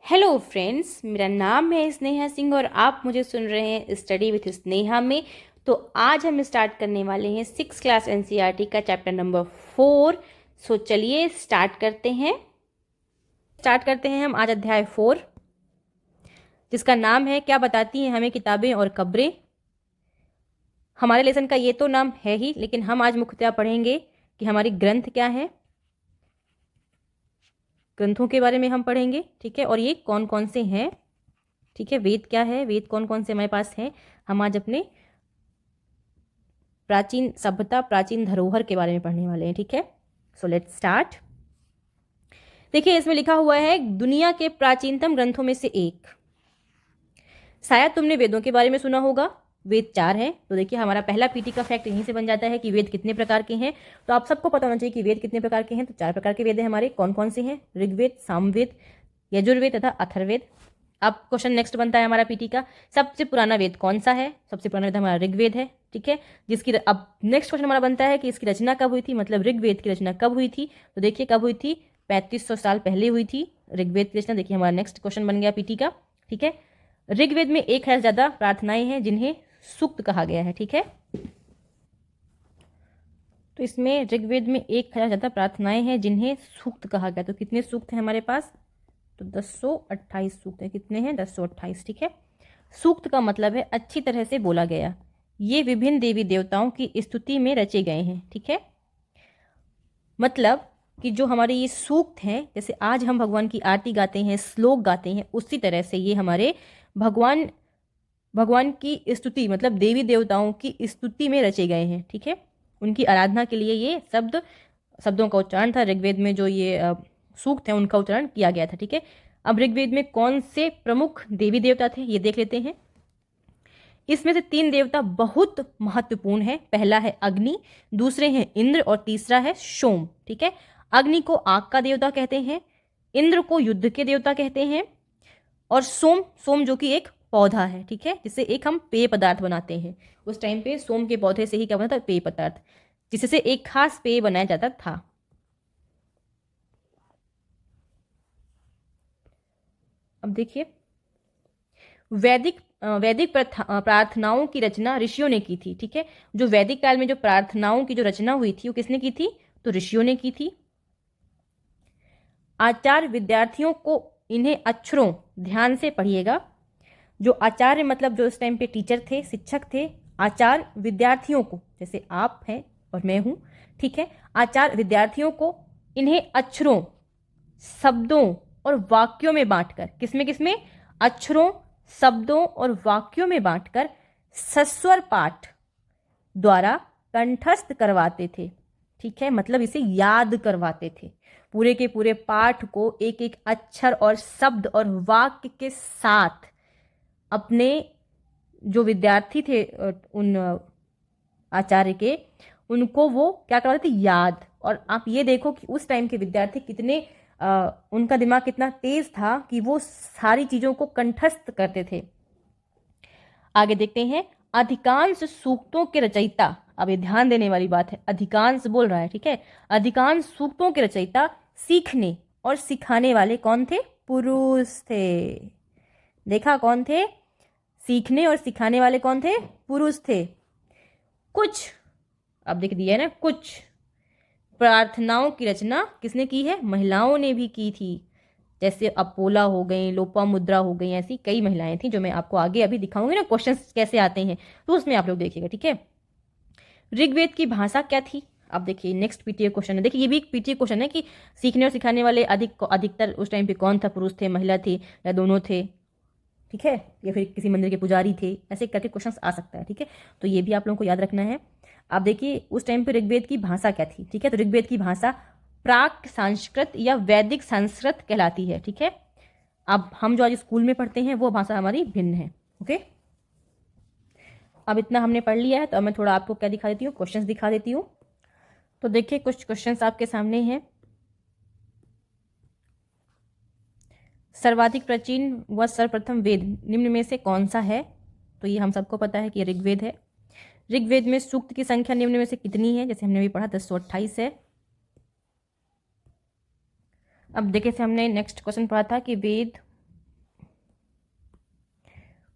Hello friends, मेरा नाम है स्नेहा सिंह और आप मुझे सुन रहे हैं स्टडी विथ स्नेहा में। तो आज हम स्टार्ट करने वाले हैं 6 क्लास एनसीईआरटी का चैप्टर नंबर 4। सो चलिए स्टार्ट करते हैं हम आज अध्याय 4, जिसका नाम है क्या बताती हैं हमें किताबें और खबरें। हमारे लेसन का ये तो नाम है ही, लेकिन हम आज मुख्यतः पढ़ेंगे कि हमारी ग्रंथ क्या है, ग्रंथों के बारे में हम पढ़ेंगे। ठीक है, और ये कौन कौन से हैं। ठीक है, वेद क्या है, वेद कौन कौन से हमारे पास हैं। हम आज अपने प्राचीन सभ्यता, प्राचीन धरोहर के बारे में पढ़ने वाले हैं। ठीक है, सो लेट्स स्टार्ट। देखिए, इसमें लिखा हुआ है दुनिया के प्राचीनतम ग्रंथों में से एक। शायद तुमने वेदों के बारे में सुना होगा। वेद 4 हैं। तो देखिए, हमारा पहला पीटी का फैक्ट यहीं से बन जाता है कि वेद कितने प्रकार के हैं। तो आप सबको पता होना चाहिए कि वेद कितने प्रकार के हैं। तो 4 प्रकार के वेद हैं हमारे। कौन कौन से हैं? ऋग्वेद, सामवेद, यजुर्वेद तथा अथर्ववेद। अब क्वेश्चन नेक्स्ट बनता है हमारा पीटी का, सबसे पुराना वेद कौन सा है? सबसे पुराना वेद हमारा ऋग्वेद है। ठीक है, जिसकी अब नेक्स्ट क्वेश्चन हमारा बनता है कि इसकी रचना कब हुई थी, मतलब ऋग्वेद की रचना कब हुई थी। तो देखिए कब हुई थी, 3500 साल पहले हुई थी ऋग्वेद की रचना। देखिए हमारा नेक्स्ट क्वेश्चन बन गया पीटी का। ठीक है, ऋग्वेद में 1000 से ज़्यादा प्रार्थनाएं हैं जिन्हें सूक्त कहा गया है। ठीक है, तो इसमें ऋग्वेद में 1000 से ज़्यादा प्रार्थनाएं हैं जिन्हें सूक्त कहा गया। तो कितने सूक्त हैं हमारे पास? तो 1028 सूक्त है। कितने हैं? 1028। ठीक है, सूक्त का मतलब है अच्छी तरह से बोला गया। ये विभिन्न देवी देवताओं की स्तुति में रचे गए हैं। ठीक है, मतलब कि जो हमारे ये सूक्त हैं, जैसे आज हम भगवान की आरती गाते हैं, श्लोक गाते हैं, उसी तरह से ये हमारे भगवान भगवान की स्तुति, मतलब देवी देवताओं की स्तुति में रचे गए हैं। ठीक है, उनकी आराधना के लिए ये शब्दों का उच्चारण था। ऋग्वेद में जो ये सूक्त हैं उनका उच्चारण किया गया था। ठीक है, अब ऋग्वेद में कौन से प्रमुख देवी देवता थे ये देख लेते हैं। इसमें से 3 देवता बहुत महत्वपूर्ण है। पहला है अग्नि, दूसरे हैं इंद्र और तीसरा है सोम। ठीक है, अग्नि को आग का देवता कहते हैं, इंद्र को युद्ध के देवता कहते हैं, और सोम सोम जो कि एक पौधा है। ठीक है, जिससे एक हम पेय पदार्थ बनाते हैं। उस टाइम पे सोम के पौधे से ही क्या बनता था? पेय पदार्थ, जिससे एक खास पेय बनाया जाता था। अब देखिए, वैदिक वैदिक प्रार्थनाओं की रचना ऋषियों ने की थी। ठीक है, जो वैदिक काल में जो प्रार्थनाओं की जो रचना हुई थी वो किसने की थी? तो ऋषियों ने की थी। आचार्य विद्यार्थियों को इन्हें अक्षरों, ध्यान से पढ़िएगा, जो आचार्य मतलब जो इस टाइम पे टीचर थे, शिक्षक थे, आचार्य विद्यार्थियों को, जैसे आप हैं और मैं हूं। ठीक है, आचार्य विद्यार्थियों को इन्हें अक्षरों, शब्दों और वाक्यों में बांटकर, किसमें किसमें? अक्षरों, शब्दों और वाक्यों में बांटकर सस्वर पाठ द्वारा कंठस्थ करवाते थे। ठीक है, मतलब इसे याद करवाते थे। पूरे के पूरे पाठ को एक एक अक्षर और शब्द और वाक्य के साथ अपने जो विद्यार्थी थे उन आचार्य के, उनको वो क्या करवाते थे? याद। और आप ये देखो कि उस टाइम के विद्यार्थी कितने उनका दिमाग कितना तेज था कि वो सारी चीजों को कंठस्थ करते थे। आगे देखते हैं, अधिकांश सूक्तों के रचयिता, अब ये ध्यान देने वाली बात है, अधिकांश बोल रहा है। ठीक है, अधिकांश सूक्तों के रचयिता सीखने और सिखाने वाले कौन थे? पुरुष थे। देखा, कौन थे? सीखने और सिखाने वाले कौन थे? पुरुष थे। कुछ, अब देख दिया है ना, कुछ प्रार्थनाओं की रचना किसने की है? महिलाओं ने भी की थी। जैसे अपोला हो गई, लोपामुद्रा हो गई, ऐसी कई महिलाएं थी जो मैं आपको आगे अभी दिखाऊंगी ना, क्वेश्चंस कैसे आते हैं, तो उसमें आप लोग देखिएगा। ठीक है, ऋग्वेद की भाषा क्या थी? अब देखिए नेक्स्ट पीटीए क्वेश्चन है। देखिए ये भी एक पीटीए क्वेश्चन है कि सीखने और सिखाने वाले अधिकतर उस टाइम पे कौन था? पुरुष थे, महिला थी, या दोनों थे? ठीक है, या फिर किसी मंदिर के पुजारी थे? ऐसे करके क्वेश्चंस आ सकता है। ठीक है, तो ये भी आप लोगों को याद रखना है। आप देखिए उस टाइम पे ऋग्वेद की भाषा क्या थी। ठीक है, तो ऋग्वेद की भाषा प्राक संस्कृत या वैदिक संस्कृत कहलाती है। ठीक है, अब हम जो आज स्कूल में पढ़ते हैं वो भाषा हमारी भिन्न है। ओके, अब इतना हमने पढ़ लिया है, तो अब मैं थोड़ा आपको क्या दिखा देती हूँ, क्वेश्चंस दिखा देती हूँ। तो देखिए कुछ क्वेश्चंस आपके सामने हैं। सर्वाधिक प्राचीन व सर्वप्रथम वेद निम्न में से कौन सा है? तो ये हम सबको पता है कि ऋग्वेद है। ऋग्वेद में सूक्त की संख्या निम्न में से कितनी है? जैसे हमने अभी पढ़ा 1028 है। अब देखिए से हमने नेक्स्ट क्वेश्चन पढ़ा था कि वेद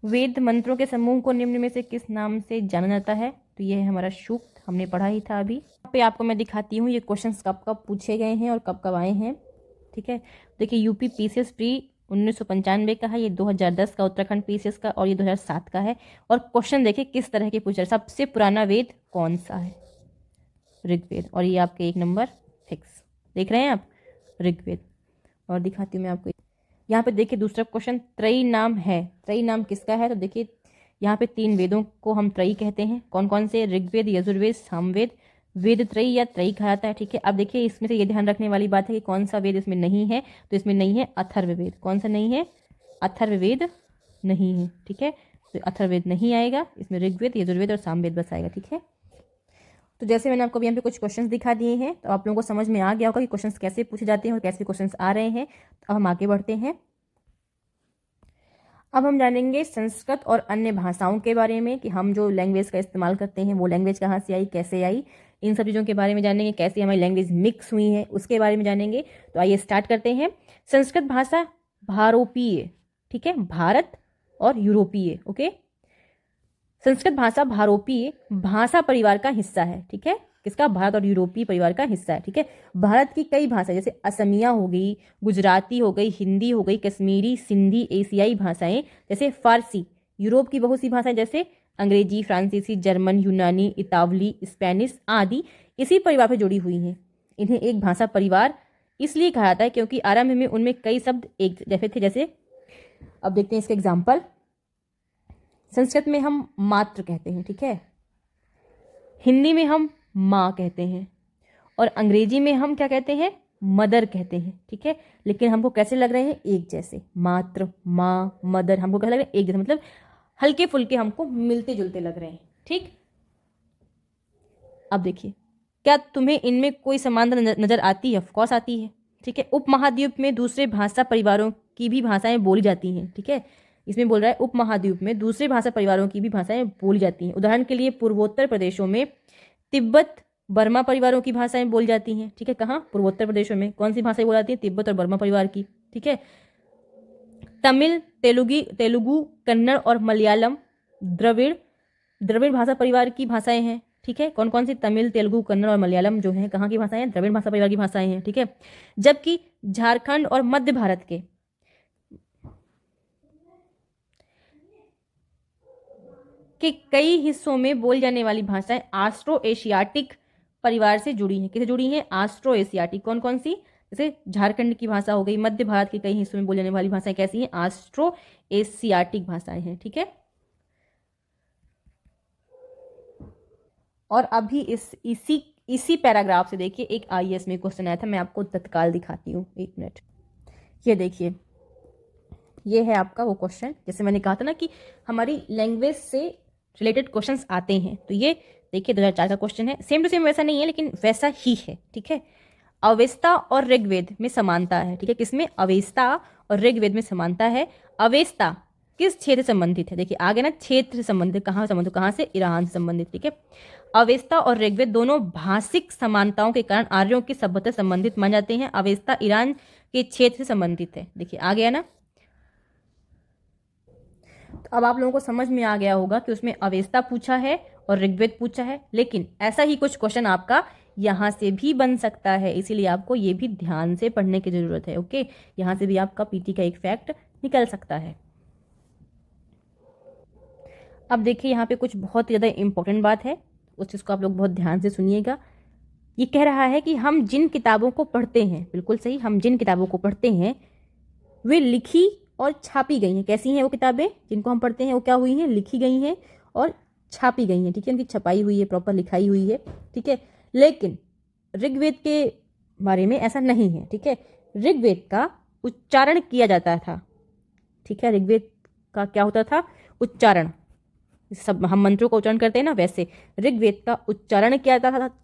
वेद मंत्रों के समूह को निम्न में से किस नाम से जाना जाता है? तो ये है हमारा सूक्त, हमने पढ़ा ही था अभी। यहाँ पे आपको मैं दिखाती हूँ ये क्वेश्चंस कब कब पूछे गए हैं और कब कब आए हैं। ठीक है, देखिए यूपी पीसीएस प्री 1995 का है, ये 2010 का उत्तराखंड पीसीएस का, और ये 2007 का है। और क्वेश्चन देखिए किस तरह के पूछ रहे हैं। सबसे पुराना वेद कौन सा है? ऋग्वेद। और ये आपके 1 नंबर फिक्स देख रहे हैं आप, ऋग्वेद। और दिखाती हूँ मैं आपको, यहाँ पे देखिए दूसरा क्वेश्चन, त्रयी नाम है। त्रयी नाम किसका है? तो देखिए यहाँ पे 3 वेदों को हम त्रयी कहते हैं। कौन कौन से? ऋग्वेद, यजुर्वेद, सामवेद। वेद त्रयी या त्रयी कहा जाता है। ठीक है, अब देखिए इसमें से ये ध्यान रखने वाली बात है कि कौन सा वेद इसमें नहीं है। तो इसमें नहीं है अथर्ववेद। कौन सा नहीं है? अथर्ववेद नहीं है। ठीक है, तो अथर्ववेद नहीं आएगा इसमें, ऋग्वेद, यजुर्वेद और सामवेद बस आएगा। ठीक है, तो जैसे मैंने आपको यहाँ पे कुछ क्वेश्चंस दिखा दिए हैं, तो आप लोगों को समझ में आ गया होगा कि क्वेश्चंस कैसे पूछे जाते हैं और कैसे क्वेश्चंस आ रहे हैं। तो अब हम आगे बढ़ते हैं। अब हम जानेंगे संस्कृत और अन्य भाषाओं के बारे में, कि हम जो लैंग्वेज का इस्तेमाल करते हैं वो लैंग्वेज कहाँ से आई, कैसे आई, इन सब चीज़ों के बारे में जानेंगे। कैसे हमारी लैंग्वेज मिक्स हुई है उसके बारे में जानेंगे। तो आइए स्टार्ट करते हैं। संस्कृत भाषा भारोपीय, ठीक है, भारत और यूरोपीय। ओके, संस्कृत भाषा भारोपीय भाषा परिवार का हिस्सा है। ठीक है, किसका? भारत और यूरोपीय परिवार का हिस्सा है। ठीक है, भारत की कई भाषाएं जैसे असमिया हो गई, गुजराती हो गई, हिंदी हो गई, कश्मीरी, सिंधी, एशियाई भाषाएं जैसे फारसी, यूरोप की बहुत सी भाषाएं जैसे अंग्रेजी, फ्रांसीसी, जर्मन, यूनानी, इतावली, स्पेनिश आदि इसी परिवार से जुड़ी हुई हैं। इन्हें एक भाषा परिवार इसलिए कहा जाता है क्योंकि आरंभ में उनमें कई शब्द एक जैसे थे। जैसे अब देखते हैं इसके एग्जाम्पल। संस्कृत में हम मात्र कहते हैं, ठीक है, हिंदी में हम माँ कहते हैं, और अंग्रेजी में हम क्या कहते हैं? मदर कहते हैं। ठीक है, लेकिन हमको कैसे लग रहे हैं? एक जैसे। मात्र, माँ, मदर हमको कैसे लग रहे हैं? एक जैसे, मतलब हल्के फुल्के हमको मिलते जुलते लग रहे हैं। ठीक, अब देखिए, क्या तुम्हें इनमें कोई समानता नजर आती है? ऑफकोर्स आती है। ठीक है, उपमहाद्वीप में दूसरे भाषा परिवारों की भी भाषाएं बोली जाती हैं। ठीक है, इसमें बोल रहा है उपमहाद्वीप में दूसरे भाषा परिवारों की भी भाषाएं बोली जाती हैं। उदाहरण के लिए पूर्वोत्तर प्रदेशों में तिब्बत बर्मा परिवारों की भाषाएं बोली जाती हैं। ठीक है, कहाँ? पूर्वोत्तर प्रदेशों में कौन सी भाषाएं बोली जाती हैं? तिब्बत और बर्मा परिवार की। ठीक है, तमिल, तेलुगु, कन्नड़ और मलयालम द्रविड़ भाषा परिवार की भाषाएं हैं। ठीक है, कौन कौन सी? तमिल, तेलुगु, कन्नड़ और मलयालम जो है कहाँ की भाषाएं हैं? द्रविड़ भाषा परिवार की भाषाएं हैं। ठीक है, जबकि झारखंड और मध्य भारत के कई हिस्सों में बोली जाने वाली भाषाएं ऑस्ट्रो एशियाटिक परिवार से जुड़ी हैं। किससे जुड़ी हैं? Austro Asiatic. कौन कौन सी? जैसे झारखंड की भाषा हो गई, मध्य भारत के कई हिस्सों में बोली जाने वाली भाषाएं कैसी हैं? ऑस्ट्रो एशियाटिक भाषाएं हैं। ठीक है, और अभी इसी पैराग्राफ से देखिए एक आईएएस में क्वेश्चन आया था, मैं आपको तत्काल दिखाती हूँ, 1 मिनट। ये देखिए, ये है आपका वो क्वेश्चन, जैसे मैंने कहा था ना कि हमारी लैंग्वेज से रिलेटेड क्वेश्चंस आते हैं। तो ये देखिए 2004 का क्वेश्चन है, सेम टू सेम वैसा नहीं है लेकिन वैसा ही है। ठीक है, अवेस्ता और ऋग्वेद में समानता है। ठीक है, किसमें? अवेस्ता और ऋग्वेद में समानता है। अवेस्ता किस क्षेत्र से संबंधित है? देखिए आगे ना, क्षेत्र से संबंधित, कहाँ संबंधित? कहाँ से? ईरान से संबंधित। ठीक है, अवेस्ता और ऋग्वेद दोनों भाषिक समानताओं के कारण आर्यों की सभ्यता संबंधित मान जाते हैं। अवेस्ता ईरान के क्षेत्र से संबंधित है। देखिए आ गया ना, तो अब आप लोगों को समझ में आ गया होगा कि उसमें अवेस्ता पूछा है और ऋग्वेद पूछा है, लेकिन ऐसा ही कुछ क्वेश्चन आपका यहाँ से भी बन सकता है, इसीलिए आपको ये भी ध्यान से पढ़ने की जरूरत है। ओके, यहाँ से भी आपका पीटी का एक फैक्ट निकल सकता है। अब देखिए यहाँ पे कुछ बहुत ज़्यादा इंपॉर्टेंट बात है, उस चीज़ को आप लोग बहुत ध्यान से सुनिएगा। ये कह रहा है कि हम जिन किताबों को पढ़ते हैं, बिल्कुल सही, हम जिन किताबों को पढ़ते हैं वे लिखी और छापी गई हैं। कैसी हैं वो किताबें जिनको हम पढ़ते हैं? वो क्या हुई हैं? लिखी गई हैं और छापी गई हैं। ठीक है, उनकी छपाई हुई है, प्रॉपर लिखाई हुई है। ठीक है, लेकिन ऋग्वेद के बारे में ऐसा नहीं है। ठीक है, ऋग्वेद का उच्चारण किया जाता था। ठीक है, ऋग्वेद का क्या होता था? उच्चारण। सब हम मंत्रों का उच्चारण करते हैं ना, वैसे ऋग्वेद का उच्चारण किया जाता था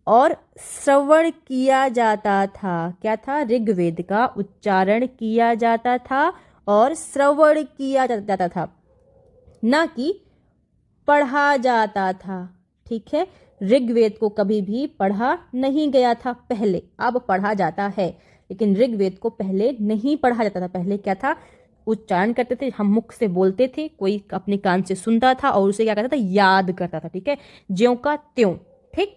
और श्रवण किया जाता था। क्या था? ऋग्वेद का उच्चारण किया जाता था और श्रवण किया जाता था, ना कि पढ़ा जाता था। ठीक है, ऋग्वेद को कभी भी पढ़ा नहीं गया था पहले, अब पढ़ा जाता है, लेकिन ऋग्वेद को पहले नहीं पढ़ा जाता था। पहले क्या था? उच्चारण करते थे, हम मुख से बोलते थे, कोई अपने कान से सुनता था और उसे क्या करता था, याद करता था। ठीक है, ज्यों का त्यों। ठीक,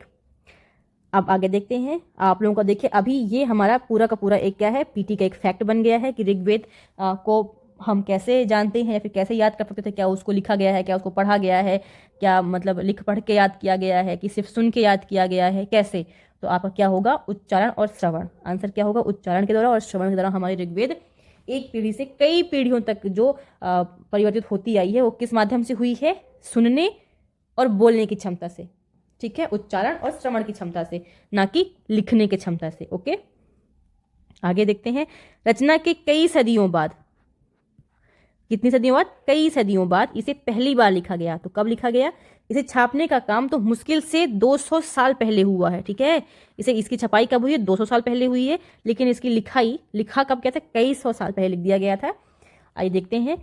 अब आगे देखते हैं। आप लोगों को देखिए, अभी ये हमारा पूरा का पूरा एक क्या है, पीटी का एक फैक्ट बन गया है कि ऋग्वेद को हम कैसे जानते हैं या फिर कैसे याद कर सकते थे। क्या उसको लिखा गया है, क्या उसको पढ़ा गया है, क्या मतलब लिख पढ़ के याद किया गया है कि सिर्फ सुन के याद किया गया है, कैसे? तो आपका क्या होगा, उच्चारण और श्रवण। आंसर क्या होगा, उच्चारण के द्वारा और श्रवण के द्वारा हमारी ऋग्वेद एक पीढ़ी से कई पीढ़ियों तक जो परिवर्तित होती आई है वो किस माध्यम से हुई है, सुनने और बोलने की क्षमता से। ठीक है, उच्चारण और श्रवण की क्षमता से, ना कि लिखने की क्षमता से। ओके, आगे देखते हैं। रचना के कई सदियों बाद, कितनी सदियों बाद, कई सदियों बाद इसे पहली बार लिखा गया। तो कब लिखा गया? इसे छापने का काम तो मुश्किल से 200 साल पहले हुआ है। ठीक है, इसकी छपाई कब हुई है, 200 साल पहले हुई है, लेकिन इसकी लिखा कब क्या था, कई सौ साल पहले लिख दिया गया था। आइए देखते हैं।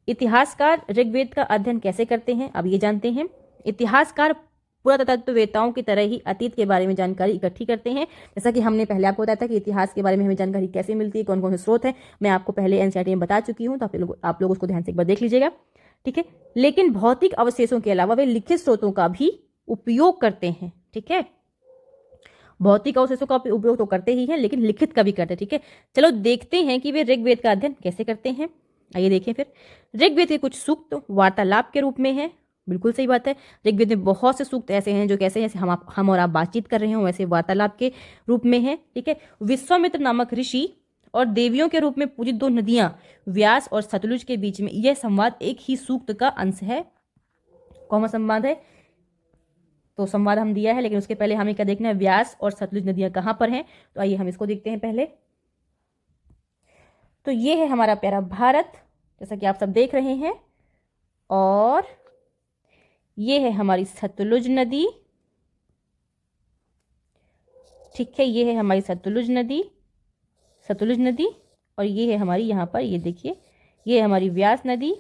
इतिहासकार ऋग्वेद का अध्ययन कैसे करते हैं, अब ये जानते हैं। इतिहासकार पुरातत्ववेताओं की तरह ही अतीत के बारे में जानकारी इकट्ठी करते हैं। जैसा कि हमने पहले आपको बताया था कि इतिहास के बारे में हमें जानकारी कैसे मिलती है, कौन कौन से स्रोत है, मैं आपको पहले एनसीईआरटी में बता चुकी हूँ, तो आप लोग उसको ध्यान से एक बार देख लीजिएगा। ठीक है, लेकिन भौतिक अवशेषों के अलावा वे लिखित स्रोतों का भी उपयोग करते हैं। ठीक है, भौतिक अवशेषों का उपयोग तो करते ही हैं, लेकिन लिखित का भी करते हैं। ठीक है, चलो देखते हैं कि वे ऋग्वेद का अध्ययन कैसे करते हैं। आइए देखें फिर। ऋग्वेद के कुछ सूक्त वार्तालाप के रूप में है। बिल्कुल सही बात है, ऋग्वेद में बहुत से सूक्त ऐसे हैं जो कैसे हैं, जैसे हम और आप बातचीत कर रहे हो वैसे वार्तालाप के रूप में है। ठीक है, विश्वामित्र नामक ऋषि और देवियों के रूप में पूजित दो नदियां व्यास और सतलुज के बीच में यह संवाद एक ही सूक्त का अंश है। कौन सा संवाद है? तो संवाद हम दिया है, लेकिन उसके पहले हमें क्या देखना है, व्यास और सतलुज नदियां कहां पर हैं। तो आइए हम इसको देखते हैं पहले। तो ये है हमारा प्यारा भारत, जैसा कि आप सब देख रहे हैं, और ये है हमारी सतलुज नदी। ठीक है, ये है हमारी सतलुज नदी, और ये है हमारी, यहाँ पर ये देखिए, ये है हमारी व्यास नदी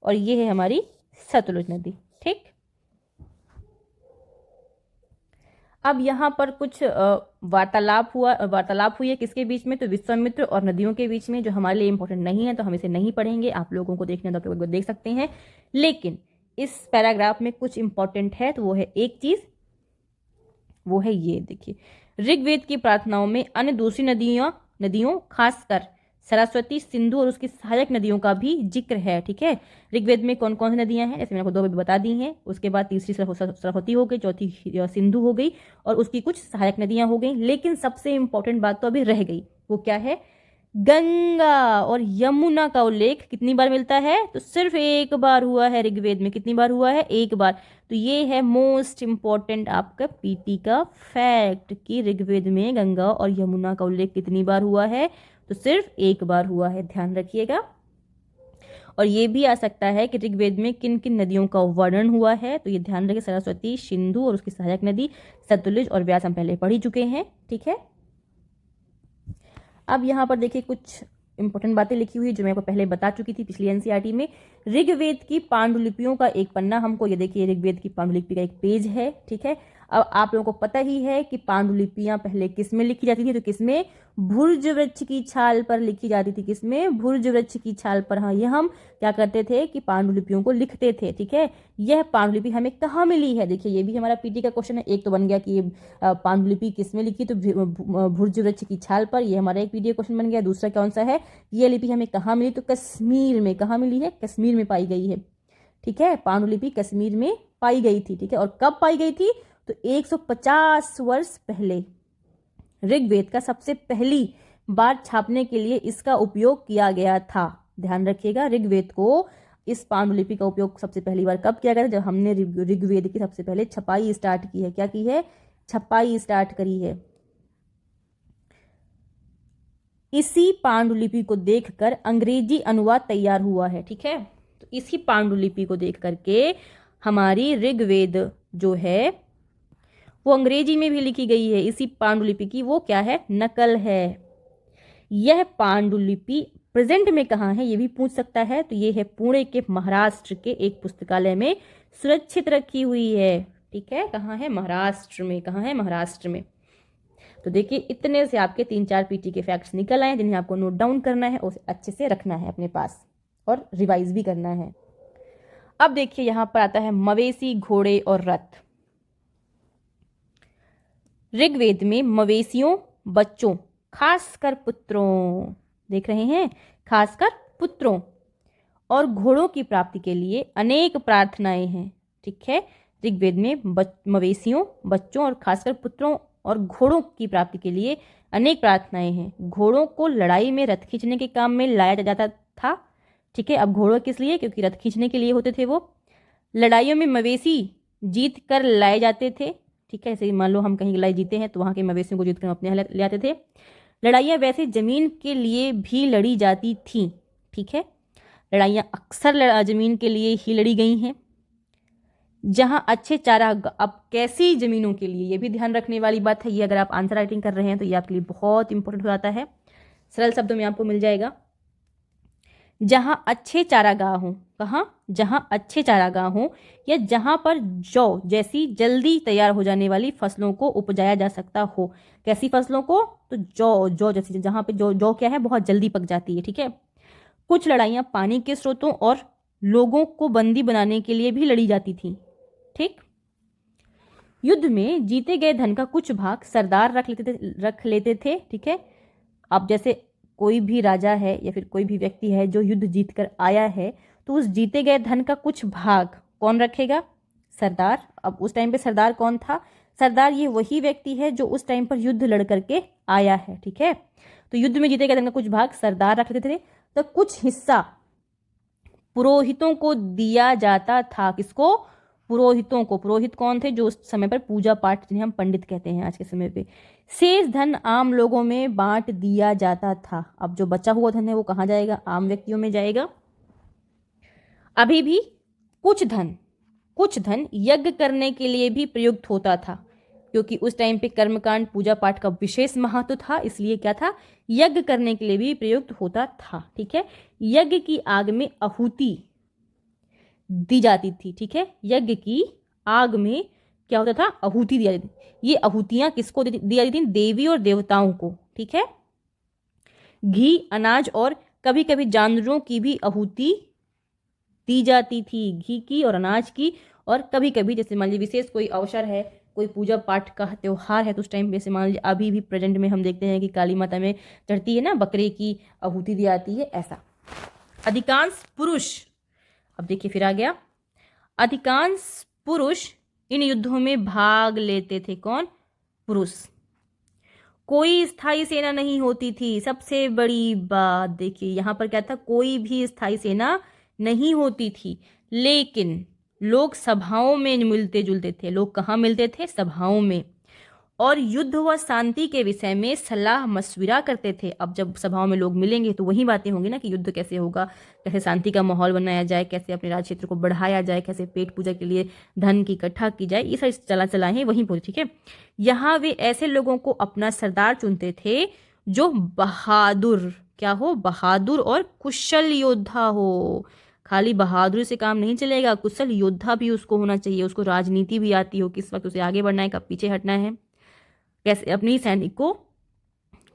और ये है हमारी सतलुज नदी। ठीक, अब यहाँ पर कुछ वार्तालाप हुई है किसके बीच में, तो विश्वामित्र और नदियों के बीच में, जो हमारे लिए इंपॉर्टेंट नहीं है तो हम इसे नहीं पढ़ेंगे। आप लोगों को देखना तो आप लोग देख सकते हैं, लेकिन इस पैराग्राफ में कुछ इंपॉर्टेंट है, तो वो है एक चीज, वो है ये देखिए, ऋग्वेद की प्रार्थनाओं में अन्य दूसरी नदियों खासकर सरस्वती, सिंधु और उसकी सहायक नदियों का भी जिक्र है। ठीक है, ऋग्वेद में कौन कौन सी नदियां हैं, जैसे मैंने आपको दो बता दी हैं, उसके बाद तीसरी सरस्वती हो गई, चौथी सिंधु हो गई, और उसकी कुछ सहायक नदियां हो गई। लेकिन सबसे इंपॉर्टेंट बात तो अभी रह गई, वो क्या है, गंगा और यमुना का उल्लेख कितनी बार मिलता है, तो सिर्फ एक बार हुआ है ऋग्वेद में। कितनी बार हुआ है, एक बार। तो ये है मोस्ट इंपॉर्टेंट आपका पीटी का फैक्ट कि ऋग्वेद में गंगा और यमुना का उल्लेख कितनी बार हुआ है, तो सिर्फ एक बार हुआ है, ध्यान रखिएगा। और ये भी आ सकता है कि ऋग्वेद में किन किन नदियों का वर्णन हुआ है, तो ये ध्यान रखिए, सरस्वती, सिंधु और उसकी सहायक नदी, सतलुज और व्यास हम पहले पढ़ ही चुके हैं। ठीक है, अब यहाँ पर देखिए कुछ इंपॉर्टेंट बातें लिखी हुई जो मैं आपको पहले बता चुकी थी पिछली एनसीईआरटी में। ऋग्वेद की पांडुलिपियों का एक पन्ना हमको, ये देखिए ऋग्वेद की पांडुलिपि का एक पेज है। ठीक है, अब आप लोगों को पता ही है कि पांडुलिपियां पहले किस में लिखी जाती थी, तो किसमें, भुर्ज वृक्ष की छाल पर लिखी जाती थी। किसमें, भुर्ज वृक्ष की छाल पर। हाँ, ये हम क्या करते थे कि पांडुलिपियों को लिखते थे। ठीक है, यह पांडुलिपि हमें कहाँ मिली है, देखिए ये भी हमारा पीटी का क्वेश्चन है। एक तो बन गया कि ये पांडुलिपि किसमें लिखी, तो भुर्ज वृक्ष की छाल पर, ये हमारा एक पीटी क्वेश्चन बन गया। दूसरा कौन सा है, ये लिपि हमें कहाँ मिली, तो कश्मीर में। कहाँ मिली है, कश्मीर में पाई गई है। ठीक है, पांडुलिपि कश्मीर में पाई गई थी। ठीक है, और कब पाई गई थी, तो 150 वर्ष पहले ऋग्वेद का सबसे पहली बार छापने के लिए इसका उपयोग किया गया था। ध्यान रखिएगा, ऋग्वेद को, इस पांडुलिपि का उपयोग सबसे पहली बार कब किया गया था, जब हमने ऋग्वेद की सबसे पहले छपाई स्टार्ट की है। क्या की है, छपाई स्टार्ट करी है। इसी पांडुलिपि को देखकर अंग्रेजी अनुवाद तैयार हुआ है। ठीक है, तो इसी पांडुलिपि को देख करके हमारी ऋग्वेद जो है वो अंग्रेजी में भी लिखी गई है। इसी पांडुलिपि की वो क्या है, नकल है। यह पांडुलिपि प्रेजेंट में कहाँ है, ये भी पूछ सकता है, तो ये है पुणे के महाराष्ट्र के एक पुस्तकालय में सुरक्षित रखी हुई है। ठीक है, कहाँ है, महाराष्ट्र में। कहाँ है, महाराष्ट्र में। तो देखिए इतने से आपके 3-4 पीटी के फैक्ट्स निकल आए जिन्हें आपको नोट डाउन करना है और उसे अच्छे से रखना है अपने पास और रिवाइज भी करना है। अब देखिए यहाँ पर आता है मवेशी, घोड़े और रथ। ऋग्वेद में मवेशियों, बच्चों, खासकर पुत्रों, देख रहे हैं, खासकर पुत्रों और घोड़ों की प्राप्ति के लिए अनेक प्रार्थनाएं हैं। ठीक है, ऋग्वेद में मवेशियों, बच्चों और खासकर पुत्रों और घोड़ों की प्राप्ति के लिए अनेक प्रार्थनाएं हैं। घोड़ों को लड़ाई में रथ खींचने के काम में लाया जाता था। ठीक है, अब घोड़ों किस लिए? क्योंकि रथ खींचने के लिए होते थे वो। लड़ाइयों में मवेशी जीत कर लाए जाते थे। ठीक है, जैसे मान लो हम कहीं लड़ाई जीते हैं तो वहाँ के मवेशियों को जीत कर अपने यहाँ ले आते थे। लड़ाइयाँ वैसे जमीन के लिए भी लड़ी जाती थीं। ठीक है, लड़ाइयाँ अक्सर जमीन के लिए ही लड़ी गई हैं। जहाँ अच्छे चारा, अब कैसी जमीनों के लिए, ये भी ध्यान रखने वाली बात है। ये अगर आप आंसर राइटिंग कर रहे हैं तो ये आपके लिए बहुत इंपॉर्टेंट हो जाता है। सरल शब्दों में आपको मिल जाएगा, जहाँ अच्छे चारागाह हों। कहाँ? जहाँ अच्छे चारागाह हों या जहाँ पर जौ जैसी जल्दी तैयार हो जाने वाली फसलों को उपजाया जा सकता हो। कैसी फसलों को? तो जौ जैसी, जहाँ पे जौ क्या है, बहुत जल्दी पक जाती है। ठीक है, कुछ लड़ाइयाँ पानी के स्रोतों और लोगों को बंदी बनाने के लिए भी लड़ी जाती थी। ठीक, युद्ध में जीते गए धन का कुछ भाग सरदार रख लेते थे। ठीक है, अब जैसे कोई भी राजा है या फिर कोई भी व्यक्ति है जो युद्ध जीत कर आया है तो उस जीते गए धन का कुछ भाग कौन रखेगा? सरदार। अब उस टाइम पे सरदार कौन था? सरदार ये वही व्यक्ति है जो उस टाइम पर युद्ध लड़ करके आया है। ठीक है, तो युद्ध में जीते गए धन का कुछ भाग सरदार रख लेते थे, तो कुछ हिस्सा पुरोहितों को दिया जाता था। किसको? पुरोहितों को। पुरोहित कौन थे? जो उस समय पर पूजा पाठ, जिन्हें हम पंडित कहते हैं आज के समय पे। शेष धन आम लोगों में बांट दिया जाता था। अब जो बचा हुआ धन है वो कहाँ जाएगा? आम व्यक्तियों में जाएगा। अभी भी कुछ धन यज्ञ करने के लिए भी प्रयुक्त होता था, क्योंकि उस टाइम पे कर्मकांड, पूजा पाठ का विशेष महत्व था, इसलिए क्या था? यज्ञ करने के लिए भी प्रयुक्त होता था। ठीक है, यज्ञ की आग में आहुति दी जाती थी। ठीक है, यज्ञ की आग में क्या होता था? आहुति दी जाती थी। ये आहुतियां किसको दी जाती थी? देवी और देवताओं को। ठीक है, घी, अनाज और कभी कभी जानवरों की भी आहुति दी जाती थी। घी की और अनाज की, और कभी कभी जैसे मान लीजिए विशेष कोई अवसर है, कोई पूजा पाठ का त्योहार है, तो उस टाइम पे, जैसे मान लीजिए अभी भी प्रेजेंट में हम देखते हैं कि काली माता में चढ़ती है ना, बकरे की आहुति दी जाती है, ऐसा। अधिकांश पुरुष, अब देखिए फिर आ गया, अधिकांश पुरुष इन युद्धों में भाग लेते थे। कौन? पुरुष। कोई स्थायी सेना नहीं होती थी। सबसे बड़ी बात देखिए यहाँ पर क्या था? कोई भी स्थायी सेना नहीं होती थी, लेकिन लोग सभाओं में मिलते जुलते थे। लोग कहाँ मिलते थे? सभाओं में। और युद्ध व शांति के विषय में सलाह मशविरा करते थे। अब जब सभाओं में लोग मिलेंगे तो वही बातें होंगी ना कि युद्ध कैसे होगा, कैसे शांति का माहौल बनाया जाए, कैसे अपने राज्य क्षेत्र को बढ़ाया जाए, कैसे पेट पूजा के लिए धन की इकट्ठा की जाए, ये सारी सलाहें वहीं पर। ठीक है, यहाँ वे ऐसे लोगों को अपना सरदार चुनते थे जो बहादुर, क्या हो? बहादुर और कुशल योद्धा हो। खाली बहादुरी से काम नहीं चलेगा, कुशल योद्धा भी उसको होना चाहिए। उसको राजनीति भी आती हो, किस वक्त उसे आगे बढ़ना है, कब पीछे हटना है, कैसे अपनी सैनिक को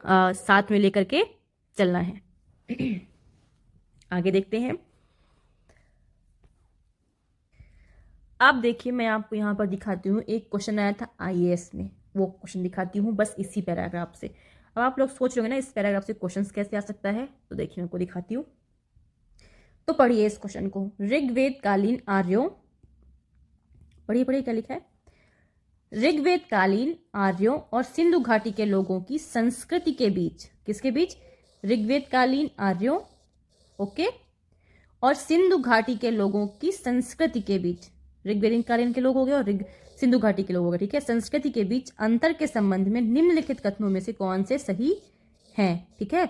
साथ में लेकर के चलना है। आगे देखते हैं। अब देखिए मैं आपको यहाँ पर दिखाती हूँ, एक क्वेश्चन आया था आईएएस में, वो क्वेश्चन दिखाती हूँ बस इसी पैराग्राफ से। अब आप लोग सोच रहे होंगे ना इस पैराग्राफ से क्वेश्चन कैसे आ सकता है, तो देखिए मैं आपको दिखाती हूँ। तो पढ़िए इस क्वेश्चन को। ऋग्वेद कालीन आर्यों, पढ़िए क्या लिखा है? ऋग्वेद कालीन आर्यों और सिंधु घाटी के लोगों की संस्कृति के बीच, किसके बीच? ऋग्वेद कालीन आर्यों, ओके, और सिंधु घाटी के लोगों की संस्कृति के बीच, ऋग्वेद कालीन के लोग हो गए और सिंधु घाटी के लोग हो गए। ठीक है, संस्कृति के बीच अंतर के संबंध में निम्नलिखित कथनों में से कौन से सही हैं? ठीक है,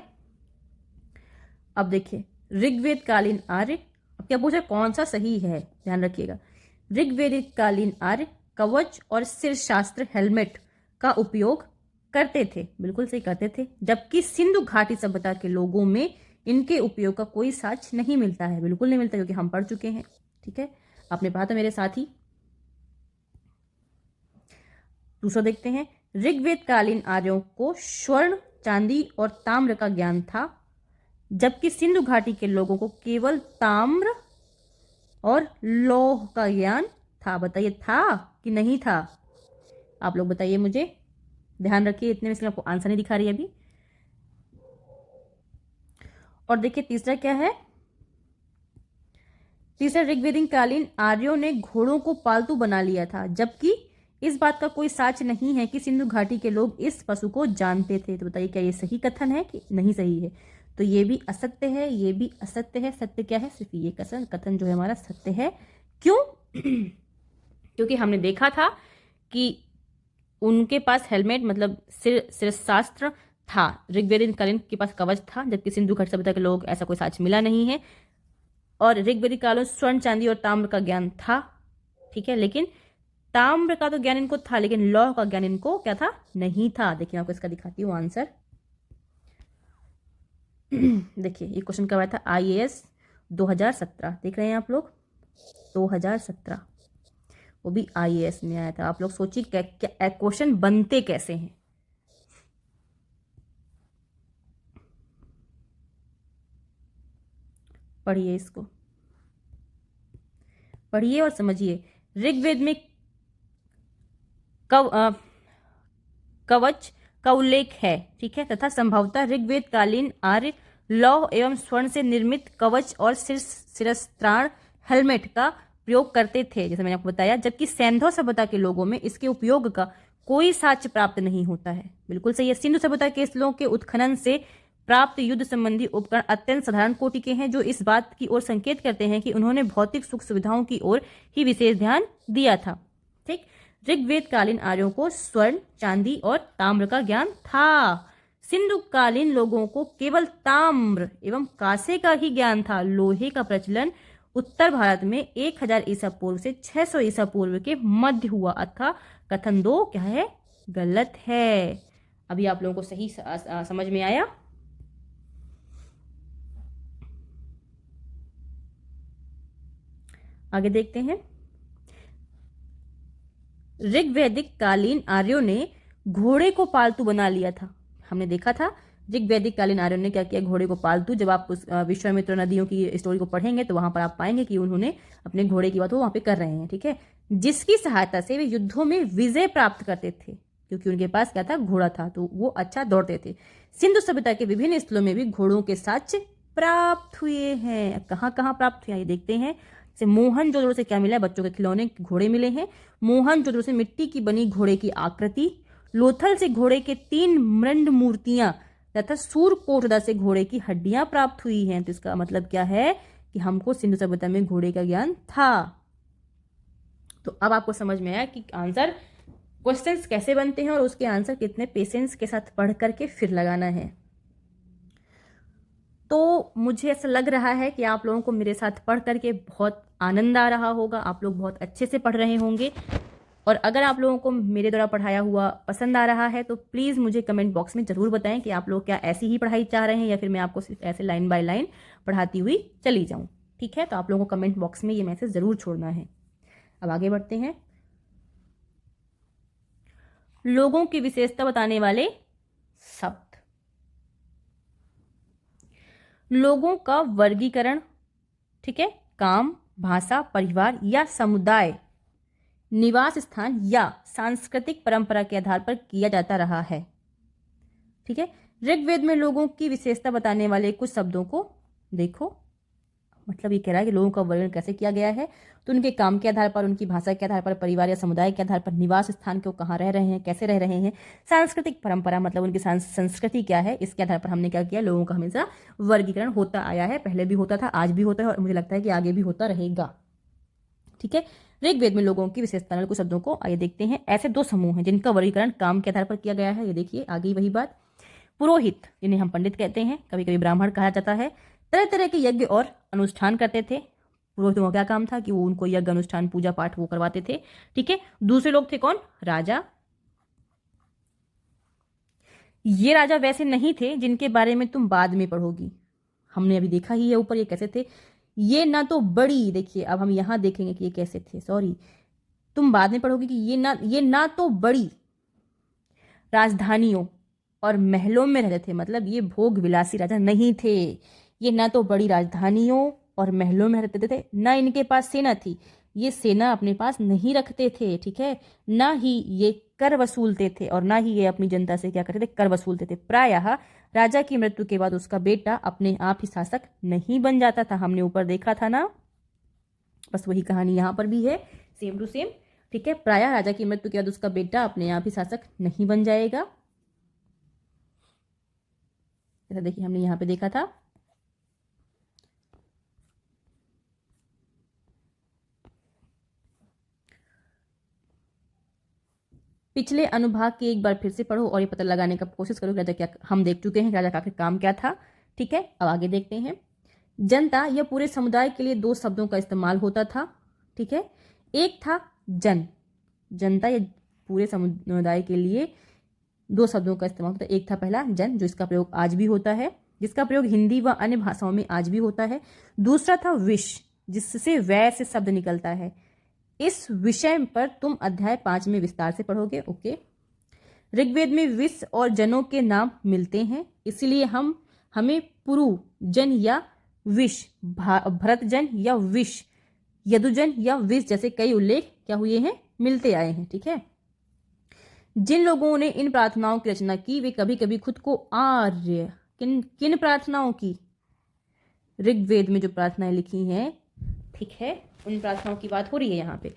अब देखिए ऋग्वेद कालीन आर्य, अब क्या पूछा? कौन सा सही है, ध्यान रखिएगा। ऋग्वेदिक कालीन आर्य कवच और शीर्षास्त्र हेलमेट का उपयोग करते थे, बिल्कुल सही करते थे, जबकि सिंधु घाटी सभ्यता के लोगों में इनके उपयोग का कोई साक्ष्य नहीं मिलता है, बिल्कुल नहीं मिलता, क्योंकि हम पढ़ चुके हैं। ठीक है, आपने पढ़ा था मेरे साथ ही। दूसरा देखते हैं, ऋग्वेद कालीन आर्यों को स्वर्ण, चांदी और ताम्र का ज्ञान था, जबकि सिंधु घाटी के लोगों को केवल ताम्र और लौह का ज्ञान था। बताइए था कि नहीं था? आप लोग बताइए मुझे। ध्यान रखिए, इतने में से आपको आंसर नहीं दिखा रही अभी। और देखिए तीसरा क्या है। तीसरा, ऋग्वेदिक कालीन आर्यों ने घोड़ों को पालतू बना लिया था, जबकि इस बात का कोई साक्ष्य नहीं है कि सिंधु घाटी के लोग इस पशु को जानते थे। तो बताइए क्या ये सही कथन है कि नहीं सही है? तो ये भी असत्य है, ये भी असत्य है। सत्य क्या है? सिर्फ ये कथन जो है हमारा सत्य है। क्यों? क्योंकि हमने देखा था कि उनके पास हेलमेट मतलब शिरशास्त्र था, ऋग्वेदिक कालीन के पास कवच था, जबकि सिंधु घाटी सभ्यता के लोग ऐसा कोई साक्ष्य मिला नहीं है। और ऋग्वेदिक कालों स्वर्ण, चांदी और ताम्र का ज्ञान था, ठीक है, लेकिन ताम्र का तो ज्ञान इनको था, लेकिन लौह का ज्ञान इनको क्या था? नहीं था। देखिए मैं आपको इसका दिखाती हूँ आंसर। देखिए ये क्वेश्चन कब आया था? IAS 2017, देख रहे हैं आप लोग? 2017, वो भी IAS में आया था। आप लोग सोचिए क्या क्वेश्चन बनते कैसे हैं। पढ़िए इसको, पढ़िए और समझिए। ऋग्वेद में कवच का उल्लेख है, ठीक है, तथा संभवतः ऋग्वेद कालीन आर्य लौह एवं स्वर्ण से निर्मित कवच और शिरस्त्राण हेलमेट का प्रयोग करते थे, जैसे मैंने आपको बताया, जबकि सैंधव सभ्यता के लोगों में इसके उपयोग का कोई साक्ष्य प्राप्त नहीं होता है। बिल्कुल सही है। सिंधु सभ्यता के स्थलों के उत्खनन से प्राप्त युद्ध संबंधी उपकरण अत्यंत साधारण कोटि के हैं, जो इस बात की ओर संकेत करते हैं कि उन्होंने भौतिक सुख सुविधाओं की ओर ही विशेष ध्यान दिया था। ठीक। ऋग्वेद कालीन आर्यों को स्वर्ण, चांदी और ताम्र का ज्ञान था। सिंधु कालीन लोगों को केवल ताम्र एवं कांसे का ही ज्ञान था। लोहे का प्रचलन उत्तर भारत में 1000 ईसा पूर्व से 600 ईसा पूर्व के मध्य हुआ, अथवा कथन 2 क्या है? गलत है। अभी आप लोगों को सही समझ में आया? आगे देखते हैं। ऋग्वैदिक कालीन आर्यों ने घोड़े को पालतू बना लिया था। हमने देखा था ऋग्वैदिक कालीन आर्यों ने क्या किया? घोड़े को पालतू। जब आप उस विश्वामित्र नदियों की स्टोरी को पढ़ेंगे तो वहां पर आप पाएंगे कि उन्होंने अपने घोड़े की बात वहां पे कर रहे हैं, ठीक है, जिसकी सहायता से वे युद्धों में विजय प्राप्त करते थे, क्योंकि उनके पास क्या था? घोड़ा था, तो वो अच्छा दौड़ते थे। सिंधु सभ्यता के विभिन्न स्थलों में भी घोड़ों के साक्ष्य प्राप्त हुए हैं। कहाँ कहाँ प्राप्त हुए ये देखते हैं। से मोहनजोदड़ो से क्या मिला है? बच्चों के खिलौने घोड़े मिले हैं। मोहनजोदड़ो से मिट्टी की बनी घोड़े की आकृति, लोथल से घोड़े के 3 मृंड मूर्तियां तथा सूरकोटदा से घोड़े की हड्डियां प्राप्त हुई हैं। तो इसका मतलब क्या है कि हमको सिंधु सभ्यता में घोड़े का ज्ञान था। तो अब आपको समझ में आया कि आंसर क्वेश्चंस कैसे बनते हैं और उसके आंसर कितने पेशेंस के साथ पढ़ करके फिर लगाना है। तो मुझे ऐसा लग रहा है कि आप लोगों को मेरे साथ पढ़ करके बहुत आनंद आ रहा होगा, आप लोग बहुत अच्छे से पढ़ रहे होंगे। और अगर आप लोगों को मेरे द्वारा पढ़ाया हुआ पसंद आ रहा है तो प्लीज़ मुझे कमेंट बॉक्स में ज़रूर बताएं कि आप लोग क्या ऐसी ही पढ़ाई चाह रहे हैं या फिर मैं आपको सिर्फ ऐसे लाइन बाय लाइन पढ़ाती हुई चली जाऊं। ठीक है, तो आप लोगों को कमेंट बॉक्स में ये मैसेज ज़रूर छोड़ना है। अब आगे बढ़ते हैं। लोगों की विशेषता बताने वाले शब्द। लोगों का वर्गीकरण, ठीक है, काम, भाषा, परिवार या समुदाय, निवास स्थान या सांस्कृतिक परंपरा के आधार पर किया जाता रहा है। ठीक है, ऋग्वेद में लोगों की विशेषता बताने वाले कुछ शब्दों को देखो। मतलब ये कह रहा है कि लोगों का वर्णन कैसे किया गया है, तो उनके काम के आधार पर, उनकी भाषा के आधार पर, परिवार या समुदाय के आधार पर, निवास स्थान को कहाँ रह रहे हैं, कैसे रह रहे हैं, सांस्कृतिक परंपरा मतलब उनकी संस्कृति क्या है, इसके आधार पर हमने क्या किया? लोगों का हमेशा वर्गीकरण होता आया है। पहले भी होता था, आज भी होता है और मुझे लगता है कि आगे भी होता रहेगा। ठीक है, ऋग्वेद में लोगों की विशेषता कुछ शब्दों को आइए देखते हैं। ऐसे 2 समूह हैं जिनका वर्गीकरण काम के आधार पर किया गया है। ये देखिए आगे वही बात। पुरोहित, जिन्हें हम पंडित कहते हैं, कभी कभी ब्राह्मण कहा जाता है, तरह तरह के यज्ञ और अनुष्ठान करते थे। पुरोहितों का क्या काम था कि वो उनको यज्ञ, अनुष्ठान, पूजा पाठ वो करवाते थे। ठीक है, दूसरे लोग थे कौन? राजा। ये राजा वैसे नहीं थे जिनके बारे में तुम बाद में पढ़ोगी, हमने अभी देखा ही है ऊपर ये कैसे थे। ये ना तो बड़ी, देखिए अब हम यहां देखेंगे कि ये कैसे थे, सॉरी, तुम बाद में पढ़ोगे कि ये ना तो बड़ी राजधानियों और महलों में रहते थे, मतलब ये भोग विलासी राजा नहीं थे। ये ना तो बड़ी राजधानियों और महलों में रहते थे, ना इनके पास सेना थी, ये सेना अपने पास नहीं रखते थे, ठीक है। ना ही ये कर वसूलते थे और ना ही ये अपनी जनता से क्या करते थे, कर वसूलते थे। प्रायः राजा की मृत्यु के बाद उसका बेटा अपने आप ही शासक नहीं बन जाता था, हमने ऊपर देखा था ना, बस वही कहानी यहाँ पर भी है, सेम टू सेम, ठीक है। प्रायः राजा की मृत्यु के बाद उसका बेटा अपने आप ही शासक नहीं बन जाएगा। ऐसा देखिए हमने यहाँ पे देखा था। पिछले अनुभाग के एक बार फिर से पढ़ो और ये पता लगाने का कोशिश करो राजा क्या, हम देख चुके हैं राजा का आखिर काम क्या था, ठीक है। अब आगे देखते हैं। जनता या पूरे समुदाय के लिए दो शब्दों का इस्तेमाल होता था, ठीक है। एक था जन, जनता या पूरे समुदाय के लिए दो शब्दों का इस्तेमाल होता है। एक था पहला जन, जो इसका प्रयोग आज भी होता है, जिसका प्रयोग हिंदी व अन्य भाषाओं में आज भी होता है। दूसरा था विश, जिससे वै से शब्द निकलता है। इस विषय पर तुम अध्याय 5 में विस्तार से पढ़ोगे, ओके। ऋग्वेद में विश और जनों के नाम मिलते हैं, इसलिए हमें पुरु जन या विश, भरत जन या विश, यदुजन या विश जैसे कई उल्लेख क्या हुए हैं, मिलते आए हैं, ठीक है। जिन लोगों ने इन प्रार्थनाओं की रचना की वे कभी कभी खुद को आर्य, किन प्रार्थनाओं की, ऋग्वेद में जो प्रार्थनाएं लिखी हैं, ठीक है, उन प्रार्थनाओं की बात हो रही है यहाँ पे।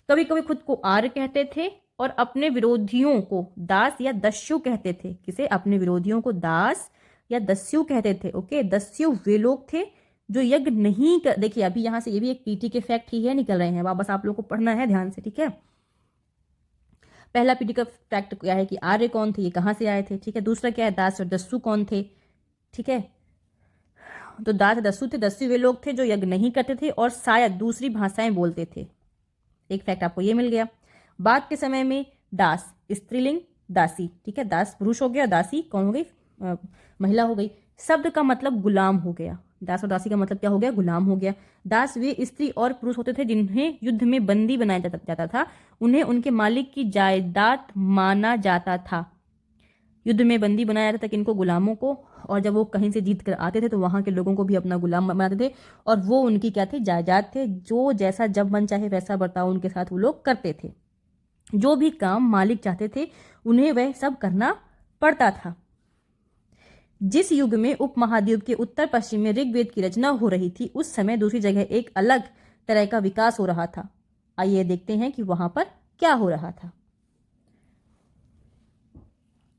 कभी कभी खुद को आर्य कहते थे और अपने विरोधियों को दास या दस्यु कहते थे। किसे, अपने विरोधियों को दास या दस्यु कहते थे, ओके। दस्यु वे लोग थे जो यज्ञ नहीं कर, देखिए अभी यहाँ से ये भी एक पीटी के फैक्ट ही है, निकल रहे हैं, वापस आप लोग को पढ़ना है ध्यान से, ठीक है। पहला पीटी का फैक्ट क्या है कि आर्य कौन थे, ये कहाँ से आए थे, ठीक है। दूसरा क्या है, दास और दस्यु कौन थे, ठीक है। तो दास दस्यु थे, दस्यु वे लोग थे जो यज्ञ नहीं करते थे और शायद दूसरी भाषाएं बोलते थे। एक फैक्ट आपको ये मिल गया। बाद के समय में दास स्त्रीलिंग, दासी, ठीक है, दास पुरुष हो गया, दासी कौन हो गई, महिला हो गई। शब्द का मतलब गुलाम हो गया, दास और दासी का मतलब क्या हो गया, गुलाम हो गया। दास वे स्त्री और पुरुष होते थे जिन्हें युद्ध में बंदी बनाया जाता था, उन्हें उनके मालिक की जायदाद माना जाता था। युद्ध में बंदी बनाया जाता था किनको, गुलामों को, और जब वो कहीं से जीत कर आते थे तो वहां के लोगों को भी अपना गुलाम बनाते थे और वो उनकी क्या थे, जायदाद थे। जो जैसा जब मन चाहे वैसा बर्ताव उनके साथ वो लोग करते थे। जो भी काम मालिक चाहते थे उन्हें वह सब करना पड़ता था। जिस युग में उपमहाद्वीप के उत्तर पश्चिम में ऋग्वेद की रचना हो रही थी उस समय दूसरी जगह एक अलग तरह का विकास हो रहा था। आइए देखते हैं कि वहां पर क्या हो रहा था।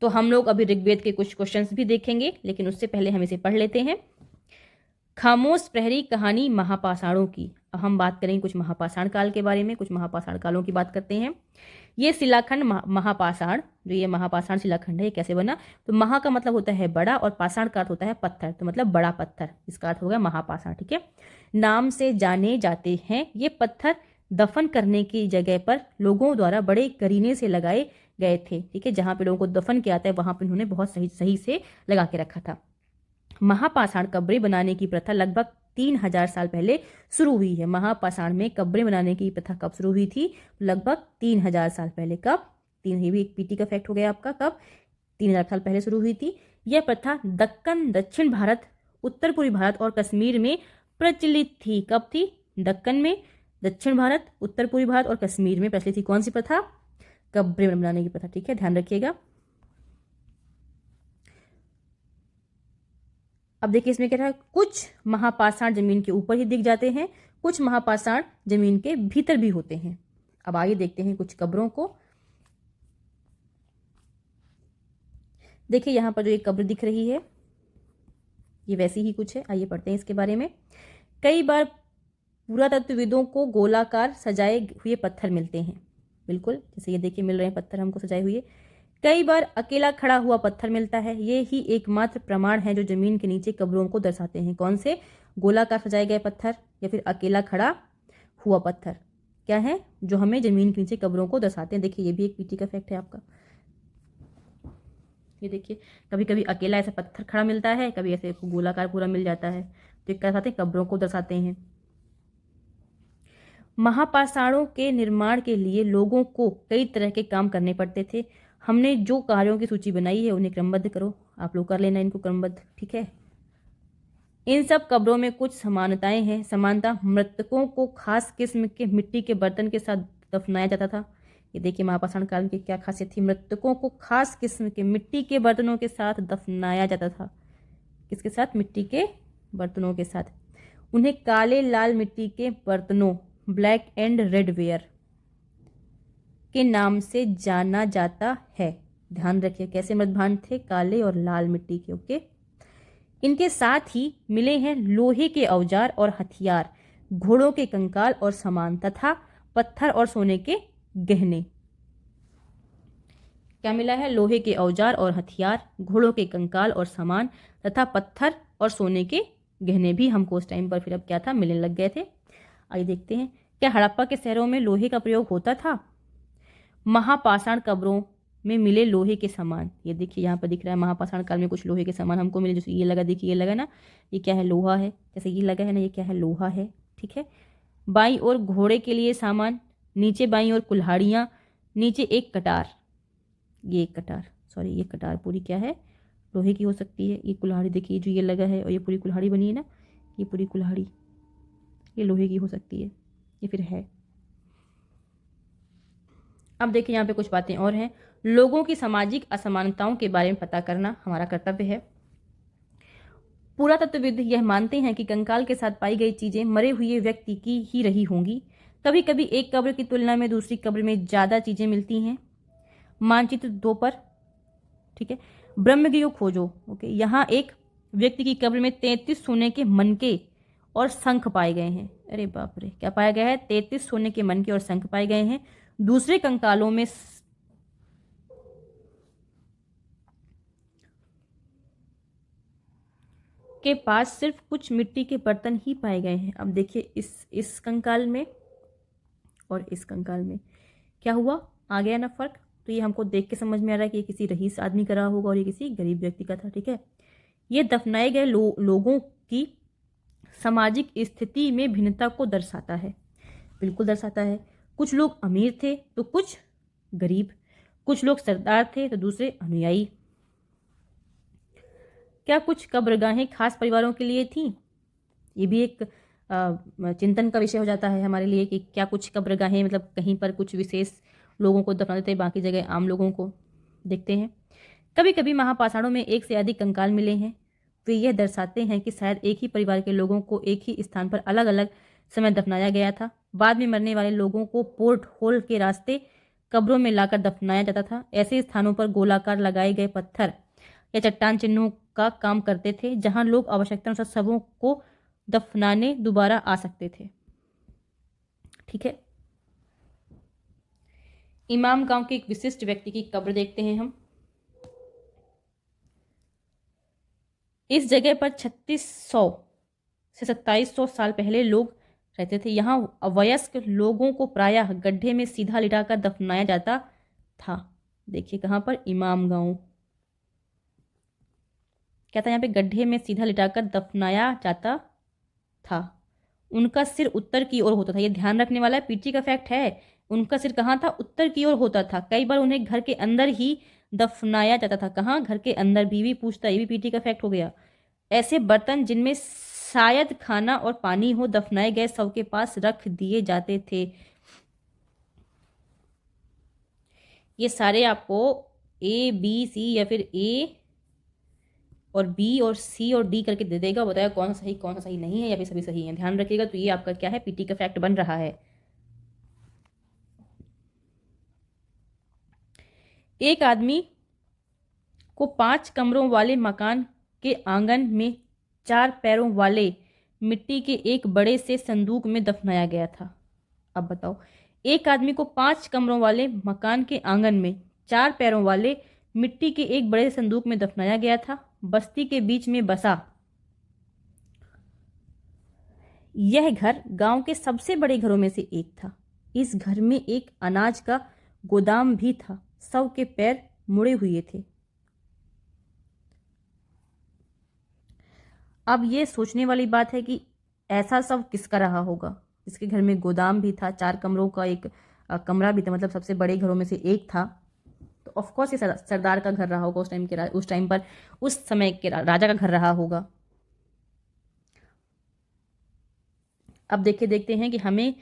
तो हम लोग अभी ऋग्वेद के कुछ क्वेश्चंस भी देखेंगे, लेकिन उससे पहले हम इसे पढ़ लेते हैं। खामोश प्रहरी कहानी महापाषाणों की। हम बात करेंगे कुछ महापाषाण काल के बारे में, कुछ महापाषाण कालों की बात करते हैं। ये शिलाखंड महापाषाण, जो ये महापाषाण शिलाखंड है, ये कैसे बना, तो महा का मतलब होता है बड़ा और पाषाण का अर्थ होता है पत्थर, तो मतलब बड़ा पत्थर, इसका अर्थ हो गया महापाषाण, ठीक है। नाम से जाने जाते हैं ये पत्थर दफन करने की जगह पर लोगों द्वारा बड़े करीने से लगाए गए थे, ठीक है। जहां पे लोगों को दफन किया जाता है वहां पर उन्होंने बहुत सही सही से लगा के रखा था। महापाषाण कब्रें बनाने की प्रथा लगभग 3000 साल पहले शुरू हुई है। महापाषाण में कब्रें बनाने की प्रथा कब शुरू हुई थी, लगभग 3000 साल पहले। कब, ये भी एक पीटी का फैक्ट हो गया आपका, कब, 3000 साल पहले शुरू हुई थी। यह प्रथा दक्कन, दक्षिण भारत, उत्तर पूर्वी भारत और कश्मीर में प्रचलित थी। कब थी, दक्कन में, दक्षिण भारत, उत्तर पूर्वी भारत और कश्मीर में प्रचलित थी। कौन सी प्रथा, कब्रें बनाने की प्रथा, ठीक है, ध्यान रखिएगा। अब देखिए इसमें क्या था, कुछ महापाषाण जमीन के ऊपर ही दिख जाते हैं, कुछ महापाषाण जमीन के भीतर भी होते हैं। अब आइए देखते हैं कुछ कब्रों को। देखिए यहाँ पर जो एक कब्र दिख रही है ये वैसी ही कुछ है। आइए पढ़ते हैं इसके बारे में। कई बार पुरातत्वविदों को गोलाकार सजाए हुए पत्थर मिलते हैं, बिल्कुल जैसे ये देखिए मिल रहे हैं पत्थर हमको सजाए हुए। कई बार अकेला खड़ा हुआ पत्थर मिलता है। ये ही एकमात्र प्रमाण है जो जमीन के नीचे कब्रों को दर्शाते हैं। कौन से, गोलाकार सजाए गए पत्थर या फिर अकेला खड़ा हुआ पत्थर, क्या है जो हमें जमीन के नीचे कब्रों को दर्शाते हैं। देखिए ये भी एक पीटी का फैक्ट है आपका। ये देखिए कभी कभी अकेला ऐसा पत्थर खड़ा मिलता है, कभी ऐसे गोलाकार पूरा मिल जाता है, तो क्या दर्शाते हैं, कब्रों को दर्शाते हैं। महापाषाणों के निर्माण के लिए लोगों को कई तरह के काम करने पड़ते थे। हमने जो कार्यों की सूची बनाई है उन्हें क्रमबद्ध करो, आप लोग कर लेना इनको क्रमबद्ध, ठीक है। इन सब कब्रों में कुछ समानताएं हैं। समानता, मृतकों को खास किस्म के मिट्टी के बर्तन के साथ दफनाया जाता था। ये देखिए महापाषाण काल की क्या खासियत थी, मृतकों को खास किस्म के मिट्टी के बर्तनों के साथ दफनाया जाता था। किसके साथ? मिट्टी के बर्तनों के साथ। उन्हें काले लाल मिट्टी के बर्तनों, ब्लैक एंड रेड वेयर के नाम से जाना जाता है। ध्यान रखिए कैसे मृतभांड थे, काले और लाल मिट्टी के, ओके। इनके साथ ही मिले हैं लोहे के औजार और हथियार, घोड़ों के कंकाल और सामान तथा पत्थर और सोने के गहने। क्या मिला है? लोहे के औजार और हथियार, घोड़ों के कंकाल और सामान तथा पत्थर और सोने के गहने भी हमको उस टाइम पर फिर अब क्या था, मिलने लग गए थे। आइए देखते हैं, क्या हड़प्पा के शहरों में लोहे का प्रयोग होता था? महापाषाण कब्रों में मिले लोहे के सामान, ये देखिए यहाँ पर दिख रहा है महापाषाण काल में कुछ लोहे के सामान हमको मिले। जैसे ये लगा, देखिए ये लगा ना, ये क्या है? लोहा है। जैसे ये लगा है ना, ये क्या है? लोहा है, ठीक है। बाईं ओर घोड़े के लिए सामान, नीचे बाईं ओर कुल्हाड़ियाँ, नीचे एक कटार, ये एक कटार, सॉरी ये कटार पूरी क्या है? लोहे की हो सकती है। ये कुल्हाड़ी देखिए जो ये लगा है और ये पूरी कुल्हाड़ी बनी है ना, ये पूरी कुल्हाड़ी ये लोहे की हो सकती है, ये फिर है। अब देखिए यहाँ पे कुछ बातें और हैं। लोगों की सामाजिक असमानताओं के बारे में पता करना हमारा कर्तव्य है। पुरातत्वविद यह मानते हैं कि कंकाल के साथ पाई गई चीजें मरे हुए व्यक्ति की ही रही होंगी। कभी कभी एक कब्र की तुलना में दूसरी कब्र में ज्यादा चीजें मिलती हैं। मानचित्र 2 पर, ठीक है। ब्रह्मगिरियों खोजो, ओके। यहाँ एक व्यक्ति की कब्र में 33 सोने के मनके और शंख पाए गए हैं। अरे बाप रे, क्या पाया गया है? 33 सोने के मनके और शंख पाए गए हैं। दूसरे कंकालों में के पास सिर्फ कुछ मिट्टी के बर्तन ही पाए गए हैं। अब देखिए इस कंकाल में और इस कंकाल में क्या हुआ, आ गया ना फर्क। तो ये हमको देख के समझ में आ रहा है कि ये किसी रईस आदमी का रहा होगा और ये किसी गरीब व्यक्ति का था, ठीक है। ये दफनाए गए लोगों की सामाजिक स्थिति में भिन्नता को दर्शाता है, बिल्कुल दर्शाता है। कुछ लोग अमीर थे तो कुछ गरीब, कुछ लोग सरदार थे तो दूसरे अनुयायी। क्या कुछ कब्रगाहें खास परिवारों के लिए थीं? ये भी एक चिंतन का विषय हो जाता है हमारे लिए कि क्या कुछ कब्रगाहें मतलब कहीं पर कुछ विशेष लोगों को दफना देते हैं, बाकी जगह आम लोगों को। देखते हैं, कभी कभी महापाषाणों में एक से अधिक कंकाल मिले हैं। वे यह दर्शाते हैं कि शायद एक ही परिवार के लोगों को एक ही स्थान पर अलग अलग समय दफनाया गया था। बाद में मरने वाले लोगों को पोर्ट होल के रास्ते कब्रों में लाकर दफनाया जाता था। ऐसे स्थानों पर गोलाकार लगाए गए पत्थर या चट्टान चिन्हों का काम करते थे, जहां लोग आवश्यकतानुसार शवों को दफनाने दोबारा आ सकते थे, ठीक है। इमाम गांव के एक विशिष्ट व्यक्ति की कब्र देखते हैं हम। इस जगह पर 3600 से 2700 साल पहले लोग रहते थे। यहाँ वयस्क लोगों को प्रायः गड्ढे में सीधा लिटाकर दफनाया जाता था। देखिए कहाँ पर? इमाम गांव। क्या था यहाँ पे? गड्ढे में सीधा लिटाकर दफनाया जाता था। उनका सिर उत्तर की ओर होता था। ये ध्यान रखने वाला है, पीटी का फैक्ट है। उनका सिर कहाँ था? उत्तर की ओर होता था। कई बार उन्हें घर के अंदर ही दफनाया जाता था। कहाँ? घर के अंदर। बीवी पूछता, ये भी पीटी का फैक्ट हो गया। ऐसे बर्तन जिनमें शायद खाना और पानी हो दफनाए गए शव के पास रख दिए जाते थे। ये सारे आपको ए बी सी या फिर ए और बी और सी और डी करके दे देगा, बताया कौन सा सही कौन सा सही नहीं है, या फिर सभी सही है। ध्यान रखिएगा। तो ये आपका क्या है? पीटी का फैक्ट बन रहा है। एक आदमी को 5 कमरों वाले मकान के आंगन में 4 पैरों वाले मिट्टी के एक बड़े से संदूक में दफनाया गया था। अब बताओ, एक आदमी को 5 कमरों वाले मकान के आंगन में 4 पैरों वाले मिट्टी के एक बड़े संदूक में दफनाया गया था। बस्ती के बीच में बसा यह घर गांव के सबसे बड़े घरों में से एक था। इस घर में एक अनाज का गोदाम भी था। शव के पैर मुड़े हुए थे। अब ये सोचने वाली बात है कि ऐसा शव किसका रहा होगा जिसके घर में गोदाम भी था, 4 कमरों का एक कमरा भी था, मतलब सबसे बड़े घरों में से एक था। तो ऑफकोर्स ये सरदार का घर रहा होगा उस टाइम पर उस समय के राजा का घर रहा होगा। अब देखते हैं कि हमें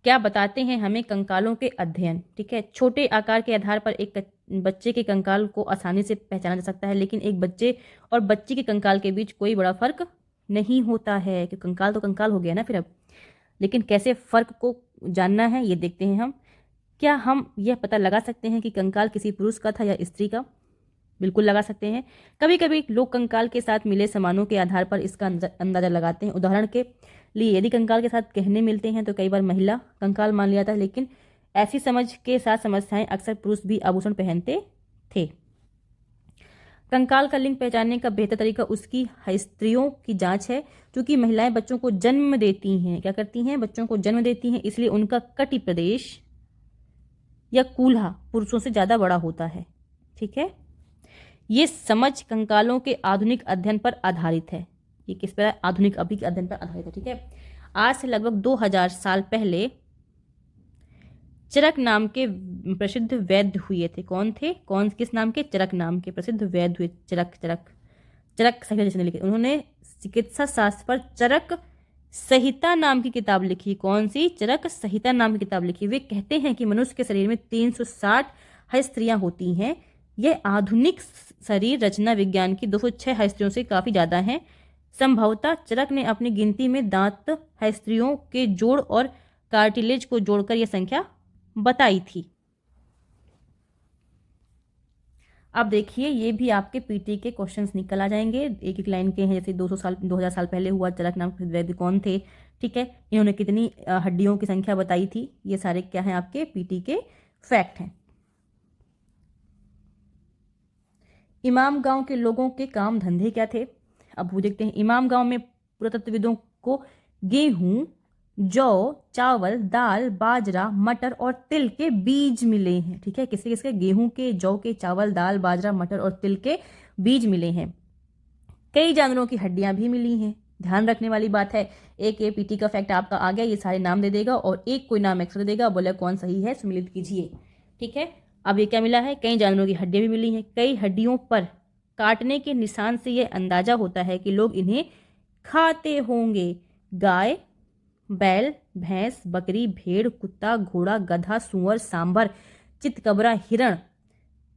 क्या बताते हैं हमें कंकालों के अध्ययन। ठीक है, छोटे आकार के आधार पर एक बच्चे के कंकाल को आसानी से पहचाना जा सकता है, लेकिन एक बच्चे और बच्ची के कंकाल के बीच कोई बड़ा फर्क नहीं होता है, कि कंकाल तो कंकाल हो गया ना फिर अब। लेकिन कैसे फर्क को जानना है ये देखते हैं हम। क्या हम यह पता लगा सकते हैं कि कंकाल किसी पुरुष का था या स्त्री का? बिल्कुल लगा सकते हैं। कभी कभी लोग कंकाल के साथ मिले सामानों के आधार पर इसका अंदाजा लगाते हैं। उदाहरण के लिए यदि कंकाल के साथ गहने मिलते हैं तो कई बार महिला कंकाल मान लिया जाता है, लेकिन ऐसी समझ के साथ समस्याएं अक्सर पुरुष भी आभूषण पहनते थे। कंकाल का लिंग पहचानने का बेहतर तरीका उसकी स्त्रियों की जांच है। क्योंकि महिलाएं बच्चों को जन्म देती हैं, क्या करती हैं? बच्चों को जन्म देती हैं, इसलिए उनका कटी प्रदेश या कूल्हा पुरुषों से ज्यादा बड़ा होता है। ठीक है, ये समझ कंकालों के आधुनिक अध्ययन पर आधारित है। ये किस पर? आधुनिक अध्ययन पर आधारित है। ठीक है, आज से लगभग 2000 साल पहले चरक नाम के प्रसिद्ध वैद्य हुए थे। कौन थे? किस नाम के? चरक नाम के प्रसिद्ध वैद्य हुए। चरक संहिता ने लिखी। उन्होंने चिकित्सा शास्त्र पर चरक संहिता नाम की किताब लिखी। कौन सी? चरक संहिता नाम की किताब लिखी। वे कहते हैं कि मनुष्य के शरीर में 360 हस्तियां होती हैं। यह आधुनिक शरीर रचना विज्ञान की 206 हस्तियों से काफी ज्यादा है। संभवतः चरक ने अपनी गिनती में दांत हस्तियों के जोड़ और कार्टिलेज को जोड़कर यह संख्या बताई थी। अब देखिए, ये भी आपके पीटी के क्वेश्चंस निकल आ जाएंगे, एक एक लाइन के हैं। जैसे 2000 साल पहले हुआ चरक नाम के वैद्य कौन थे? ठीक है, इन्होंने कितनी हड्डियों की संख्या बताई थी? ये सारे क्या हैं? आपके पीटी के फैक्ट हैं। इमाम गांव के लोगों के काम धंधे क्या थे? अब वो देखते हैं। इमाम गांव में पुरातत्वविदों को गेहूं, जौ, चावल, दाल, बाजरा, मटर और तिल के बीज मिले हैं। ठीक है, किसके किसके? गेहूं के, जौ के, चावल, दाल, बाजरा, मटर और तिल के बीज मिले हैं। कई जानवरों की हड्डियां भी मिली हैं। ध्यान रखने वाली बात है, एक ये पीटी का फैक्ट आपका आ गया, ये सारे नाम दे देगा और एक कोई नाम एक्स्ट्रा दे देगा, बोले कौन सही है सम्मिलित कीजिए। ठीक है, अब ये क्या मिला है? कई जानवरों की हड्डियां भी मिली हैं। कई हड्डियों पर काटने के निशान से यह अंदाजा होता है कि लोग इन्हें खाते होंगे। गाय, बैल, भैंस, बकरी, भेड़, कुत्ता, घोड़ा, गधा, सुअर, सांभर, चितकबरा, हिरण,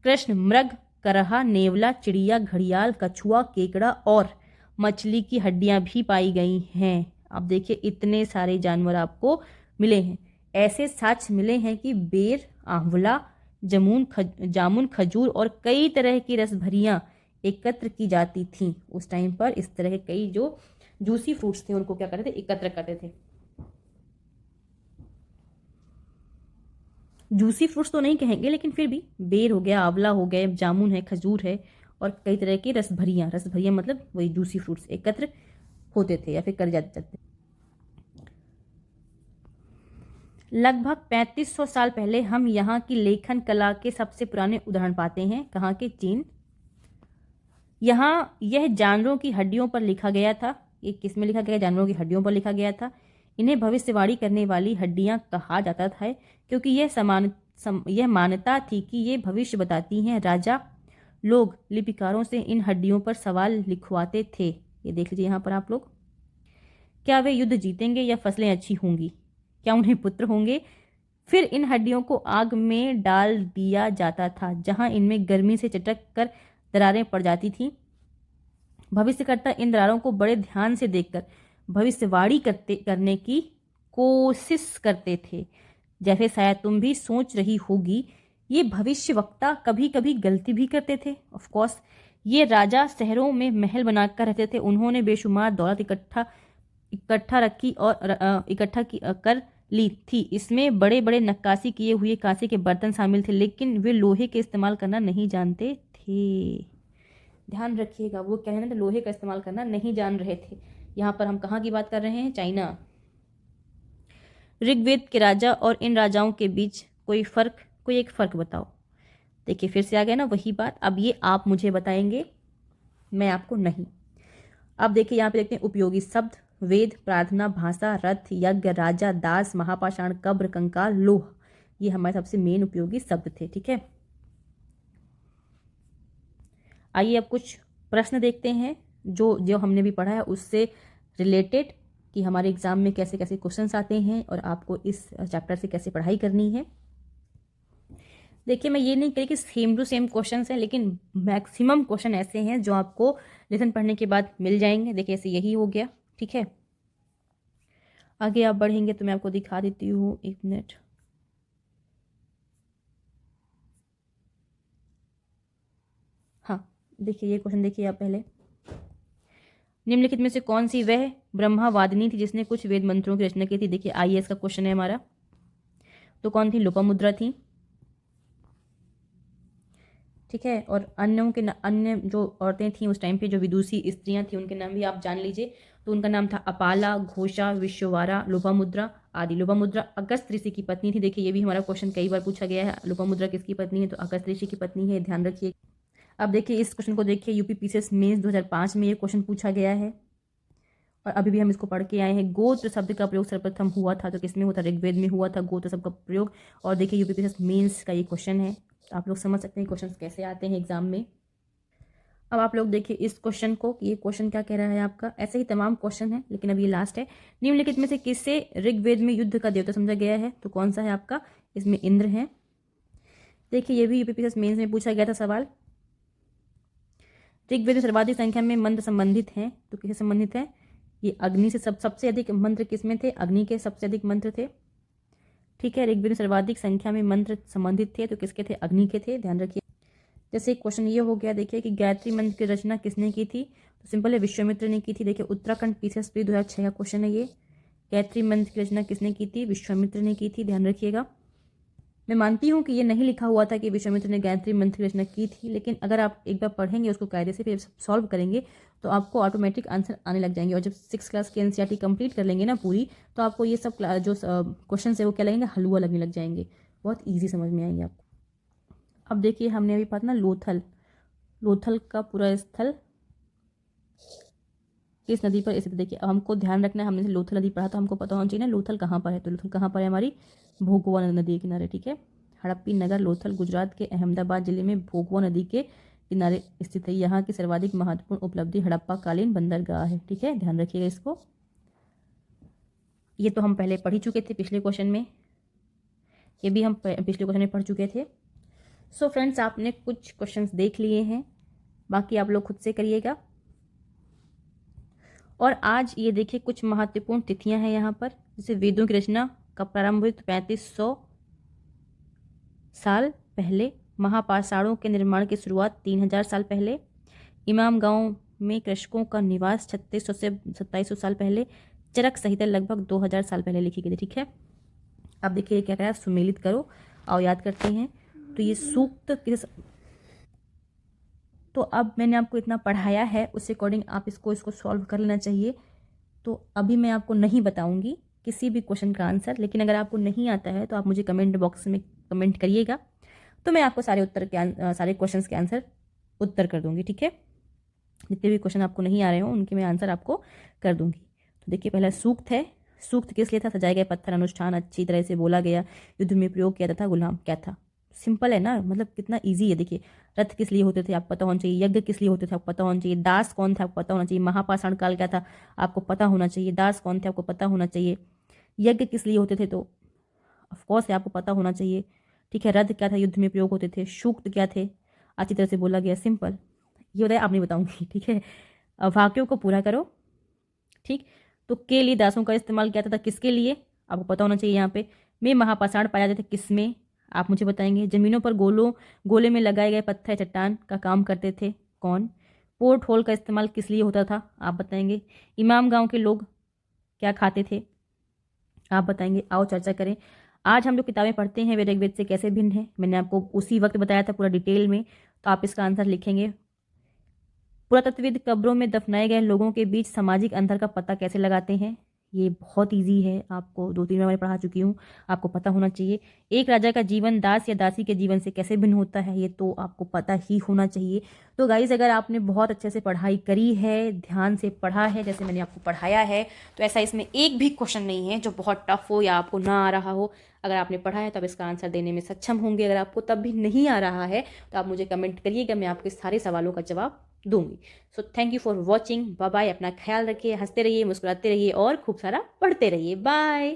कृष्ण मृग, करहा, नेवला, चिड़िया, घड़ियाल, कछुआ, केकड़ा और मछली की हड्डियां भी पाई गई हैं। अब देखिए, इतने सारे जानवर आपको मिले हैं। ऐसे साक्ष्य मिले हैं कि बेर, आंवला, जामुन, खजूर और कई तरह की रसभरियां एकत्र की जाती थीं। उस टाइम पर इस तरह के कई जो जूसी फ्रूट्स थे उनको क्या करते थे? एकत्र करते थे। जूसी फ्रूट्स तो नहीं कहेंगे, लेकिन फिर भी बेर हो गया, आंवला हो गया, जामुन है, खजूर है और कई तरह की रसभरियां मतलब वही जूसी फ्रूट्स एकत्र होते थे या फिर कर जाते थे। लगभग 3500 साल पहले हम यहाँ की लेखन कला के सबसे पुराने उदाहरण पाते हैं। कहाँ के? चीन। यहाँ यह जानवरों की हड्डियों पर लिखा गया था। ये किस में लिखा गया? जानवरों की हड्डियों पर लिखा गया था। इन्हें भविष्यवाणी करने वाली हड्डियां कहा जाता था, क्योंकि यह मान्यता थी कि ये भविष्य बताती हैं। राजा लोग लिपिकारों से इन हड्डियों पर सवाल लिखवाते थे। ये देख लीजिए यहाँ पर आप लोग। क्या वे युद्ध जीतेंगे या फसलें अच्छी होंगी? क्या उन्हें पुत्र होंगे? फिर इन हड्डियों को आग में डाल दिया जाता था, जहां इनमें गर्मी से चटक कर दरारें पड़ जाती थी। भविष्यकर्ता इन दरारों को बड़े ध्यान से देखकर भविष्यवाणी करने की कोशिश करते थे। जैसे शायद तुम भी सोच रही होगी, ये भविष्यवक्ता कभी कभी गलती भी करते थे। ऑफ कोर्स, ये राजा शहरों में महल बनाकर रहते थे। उन्होंने बेशुमार दौलत इकट्ठा कर ली थी। इसमें बड़े बड़े नक्काशी किए हुए कांसे के बर्तन शामिल थे, लेकिन वे लोहे के इस्तेमाल करना नहीं जानते थे। ध्यान रखिएगा, वो कह रहे थे लोहे का इस्तेमाल करना नहीं जान रहे थे। यहाँ पर हम कहाँ की बात कर रहे हैं? चाइना। ऋग्वेद के राजा और इन राजाओं के बीच कोई एक फर्क बताओ। देखिए, फिर से आ गया ना वही बात। अब ये आप मुझे बताएंगे, मैं आपको नहीं। अब देखिए, यहाँ पे देखते हैं उपयोगी शब्द। वेद, प्रार्थना, भाषा, रथ, यज्ञ, राजा, दास, महापाषाण, कब्र, कंकाल, लोह। ये हमारे सबसे मेन उपयोगी शब्द थे। ठीक है, आइए अब कुछ प्रश्न देखते हैं जो जो हमने भी पढ़ा है उससे रिलेटेड, कि हमारे एग्ज़ाम में कैसे कैसे क्वेश्चंस आते हैं और आपको इस चैप्टर से कैसे पढ़ाई करनी है। देखिए, मैं ये नहीं कह रही कि सेम टू सेम क्वेश्चंस हैं, लेकिन मैक्सिमम क्वेश्चन ऐसे हैं जो आपको लेसन पढ़ने के बाद मिल जाएंगे। देखिए, ऐसे यही हो गया, ठीक है। आगे आप बढ़ेंगे तो मैं आपको दिखा देती हूँ, 1 मिनट। हाँ, देखिए ये क्वेश्चन देखिए आप पहले। निम्नलिखित में से कौन सी वह ब्रह्मावादिनी थी जिसने कुछ वेद मंत्रों की रचना की थी? देखिए आईएएस का क्वेश्चन है हमारा। तो कौन थी? लोपामुद्रा थी, ठीक है। और अन्य जो औरतें थीं उस टाइम पे, जो विदुषी स्त्रियां थीं, उनके नाम भी आप जान लीजिए। तो उनका नाम था अपाला, घोषा, विश्ववारा, लोपामुद्रा आदि। लोपामुद्रा अगस्त ऋषि की पत्नी थी। देखिए ये भी हमारा क्वेश्चन कई बार पूछा गया है। लोपामुद्रा किसकी पत्नी है? तो अगस्त ऋषि की पत्नी है, ध्यान रखिए। अब देखिए इस क्वेश्चन को देखिए, यूपी पीसीएस मेंस 2005 में ये क्वेश्चन पूछा गया है और अभी भी हम इसको पढ़ के आए हैं। गोत्र शब्द का प्रयोग सर्वप्रथम हुआ था तो किसमें हुआ था? ऋग्वेद में हुआ था गोत्र शब्द का प्रयोग। और देखिए यूपी पीसीएस मेंस का ये क्वेश्चन है। आप लोग समझ सकते हैं क्वेश्चन कैसे आते हैं एग्जाम में। अब आप लोग देखिए इस क्वेश्चन को, कि ये क्वेश्चन क्या कह रहा है आपका। ऐसे ही तमाम क्वेश्चन है, लेकिन अब ये लास्ट है। निम्नलिखित में से किससे ऋग्वेद में युद्ध का देवता समझा गया है? तो कौन सा है आपका? इसमें इंद्र है। देखिए ये भी यूपीपीएससी मेंस में पूछा गया था सवाल। ऋग्वेद में सर्वाधिक संख्या में मंत्र संबंधित हैं, तो किससे संबंधित है? ये अग्नि से। सबसे अधिक मंत्र किसमें थे? अग्नि के सबसे अधिक मंत्र थे, ठीक है। ऋग्वेद में सर्वाधिक संख्या में मंत्र संबंधित थे तो किसके थे? अग्नि के थे, ध्यान रखिए। जैसे क्वेश्चन ये हो गया, देखिए कि गायत्री मंत्र की रचना किसने की थी? तो सिंपल है, विश्वामित्र ने की थी। देखिए उत्तराखंड पीसीएस 2006 का क्वेश्चन है ये। गायत्री मंत्र की रचना किसने की थी? विश्वामित्र ने की थी, ध्यान रखिएगा। मैं मानती हूँ कि ये नहीं लिखा हुआ था कि विश्वामित्र ने गायत्री मंत्र की रचना की थी, लेकिन अगर आप एक बार पढ़ेंगे उसको कायदे से, फिर सॉल्व करेंगे तो आपको ऑटोमेटिक आंसर आने लग जाएंगे। और जब 6 क्लास की एनसीईआरटी कंप्लीट कर लेंगे ना पूरी, तो आपको ये सब जो क्वेश्चन है वो क्या लगेंगे? हलवा लगने लग जाएंगे। बहुत ईजी समझ में आएंगे आपको। अब देखिए हमने अभी पढ़ा ना लोथल। लोथल का पूरा स्थल किस नदी पर स्थित? देखिए हमको ध्यान रखना है, हमने लोथल नदी पढ़ा तो हमको पता होना चाहिए ना लोथल कहाँ पर है। तो लोथल कहाँ पर है? हमारी भोगवा नदी के किनारे, ठीक है। हड़प्पी नगर लोथल गुजरात के अहमदाबाद जिले में भोगवा नदी के किनारे स्थित है। यहाँ की सर्वाधिक महत्वपूर्ण उपलब्धि हड़प्पा कालीन बंदरगाह है, ठीक है, ध्यान रखिएगा इसको। ये तो हम पहले पढ़ ही चुके थे पिछले क्वेश्चन में, ये भी हम पिछले क्वेश्चन में पढ़ चुके थे। सो फ्रेंड्स, आपने कुछ क्वेश्चंस देख लिए हैं, बाकी आप लोग खुद से करिएगा। और आज ये देखिए कुछ महत्वपूर्ण तिथियां हैं यहाँ पर। जैसे वेदों की रचना का प्रारंभ हुई तो 3500 साल पहले। महापाषाणों के निर्माण की शुरुआत 3000 साल पहले। इमाम गांव में कृषकों का निवास 3600 से 2700 साल पहले। चरक संहिता लगभग 2000 साल पहले लिखी गई थी, ठीक है। अब देखिए क्या कह रहा है, सुमेलित करो और याद करते हैं। तो ये सूक्त किस, तो अब मैंने आपको इतना पढ़ाया है उसके अकॉर्डिंग आप इसको सॉल्व कर लेना चाहिए। तो अभी मैं आपको नहीं बताऊंगी किसी भी क्वेश्चन का आंसर, लेकिन अगर आपको नहीं आता है तो आप मुझे कमेंट बॉक्स में कमेंट करिएगा, तो मैं आपको सारे क्वेश्चंस के आंसर उत्तर कर दूंगी, ठीक है। जितने भी क्वेश्चन आपको नहीं आ रहे हो उनके मैं आंसर आपको कर दूंगी। तो देखिए पहला सूक्त है। सूक्त किस लिए था? सजाए गए पत्थर, अनुष्ठान, अच्छी तरह से बोला गया, युद्ध में प्रयोग किया था, गुलाम क्या था? सिंपल है ना, मतलब कितना ईजी है। देखिए रथ किस लिए होते थे आपको पता होना चाहिए, यज्ञ किस लिए होते थे आपको पता होना चाहिए, दास कौन था आपको पता होना चाहिए, महापाषाण काल क्या था आपको पता होना चाहिए, दास कौन थे आपको पता होना चाहिए, यज्ञ किस लिए होते थे तो ऑफकोर्स आपको पता होना चाहिए, ठीक है। रथ क्या था, युद्ध में प्रयोग होते थे। सूक्त क्या थे, अच्छी तरह से बोला गया, सिंपल। ये बताया आप नहीं बताऊंगी, ठीक है। अब वाक्यों को पूरा करो, ठीक। तो के लिए दासों का इस्तेमाल किया था किसके लिए आपको पता होना चाहिए। यहाँ पे में महापाषाण पाया जाते थे किसमें आप मुझे बताएंगे। जमीनों पर गोले में लगाए गए पत्थर चट्टान का काम करते थे कौन। पोर्ट होल का इस्तेमाल किस लिए होता था आप बताएंगे। इमाम गांव के लोग क्या खाते थे आप बताएंगे। आओ चर्चा करें। आज हम जो किताबें पढ़ते हैं वे ऋग्वेद से कैसे भिन्न है, मैंने आपको उसी वक्त बताया था पूरा डिटेल में, तो आप इसका आंसर लिखेंगे। पुरातत्वविद कब्रों में दफनाए गए लोगों के बीच सामाजिक अंतर का पता कैसे लगाते हैं, ये बहुत ईजी है, आपको 2-3 बार मैं पढ़ा चुकी हूँ, आपको पता होना चाहिए। एक राजा का जीवन दास या दासी के जीवन से कैसे भिन्न होता है, ये तो आपको पता ही होना चाहिए। तो गाइज़, अगर आपने बहुत अच्छे से पढ़ाई करी है, ध्यान से पढ़ा है, जैसे मैंने आपको पढ़ाया है, तो ऐसा इसमें एक भी क्वेश्चन नहीं है जो बहुत टफ हो या आपको ना आ रहा हो। अगर आपने पढ़ा है तब इसका आंसर देने में सक्षम होंगे। अगर आपको तब भी नहीं आ रहा है तो आप मुझे कमेंट करिएगा, मैं आपके सारे सवालों का जवाब दूंगी। So thank you for watching. Bye bye. अपना ख्याल रखिए, हंसते रहिए, मुस्कुराते रहिए और खूब सारा पढ़ते रहिए। बाय।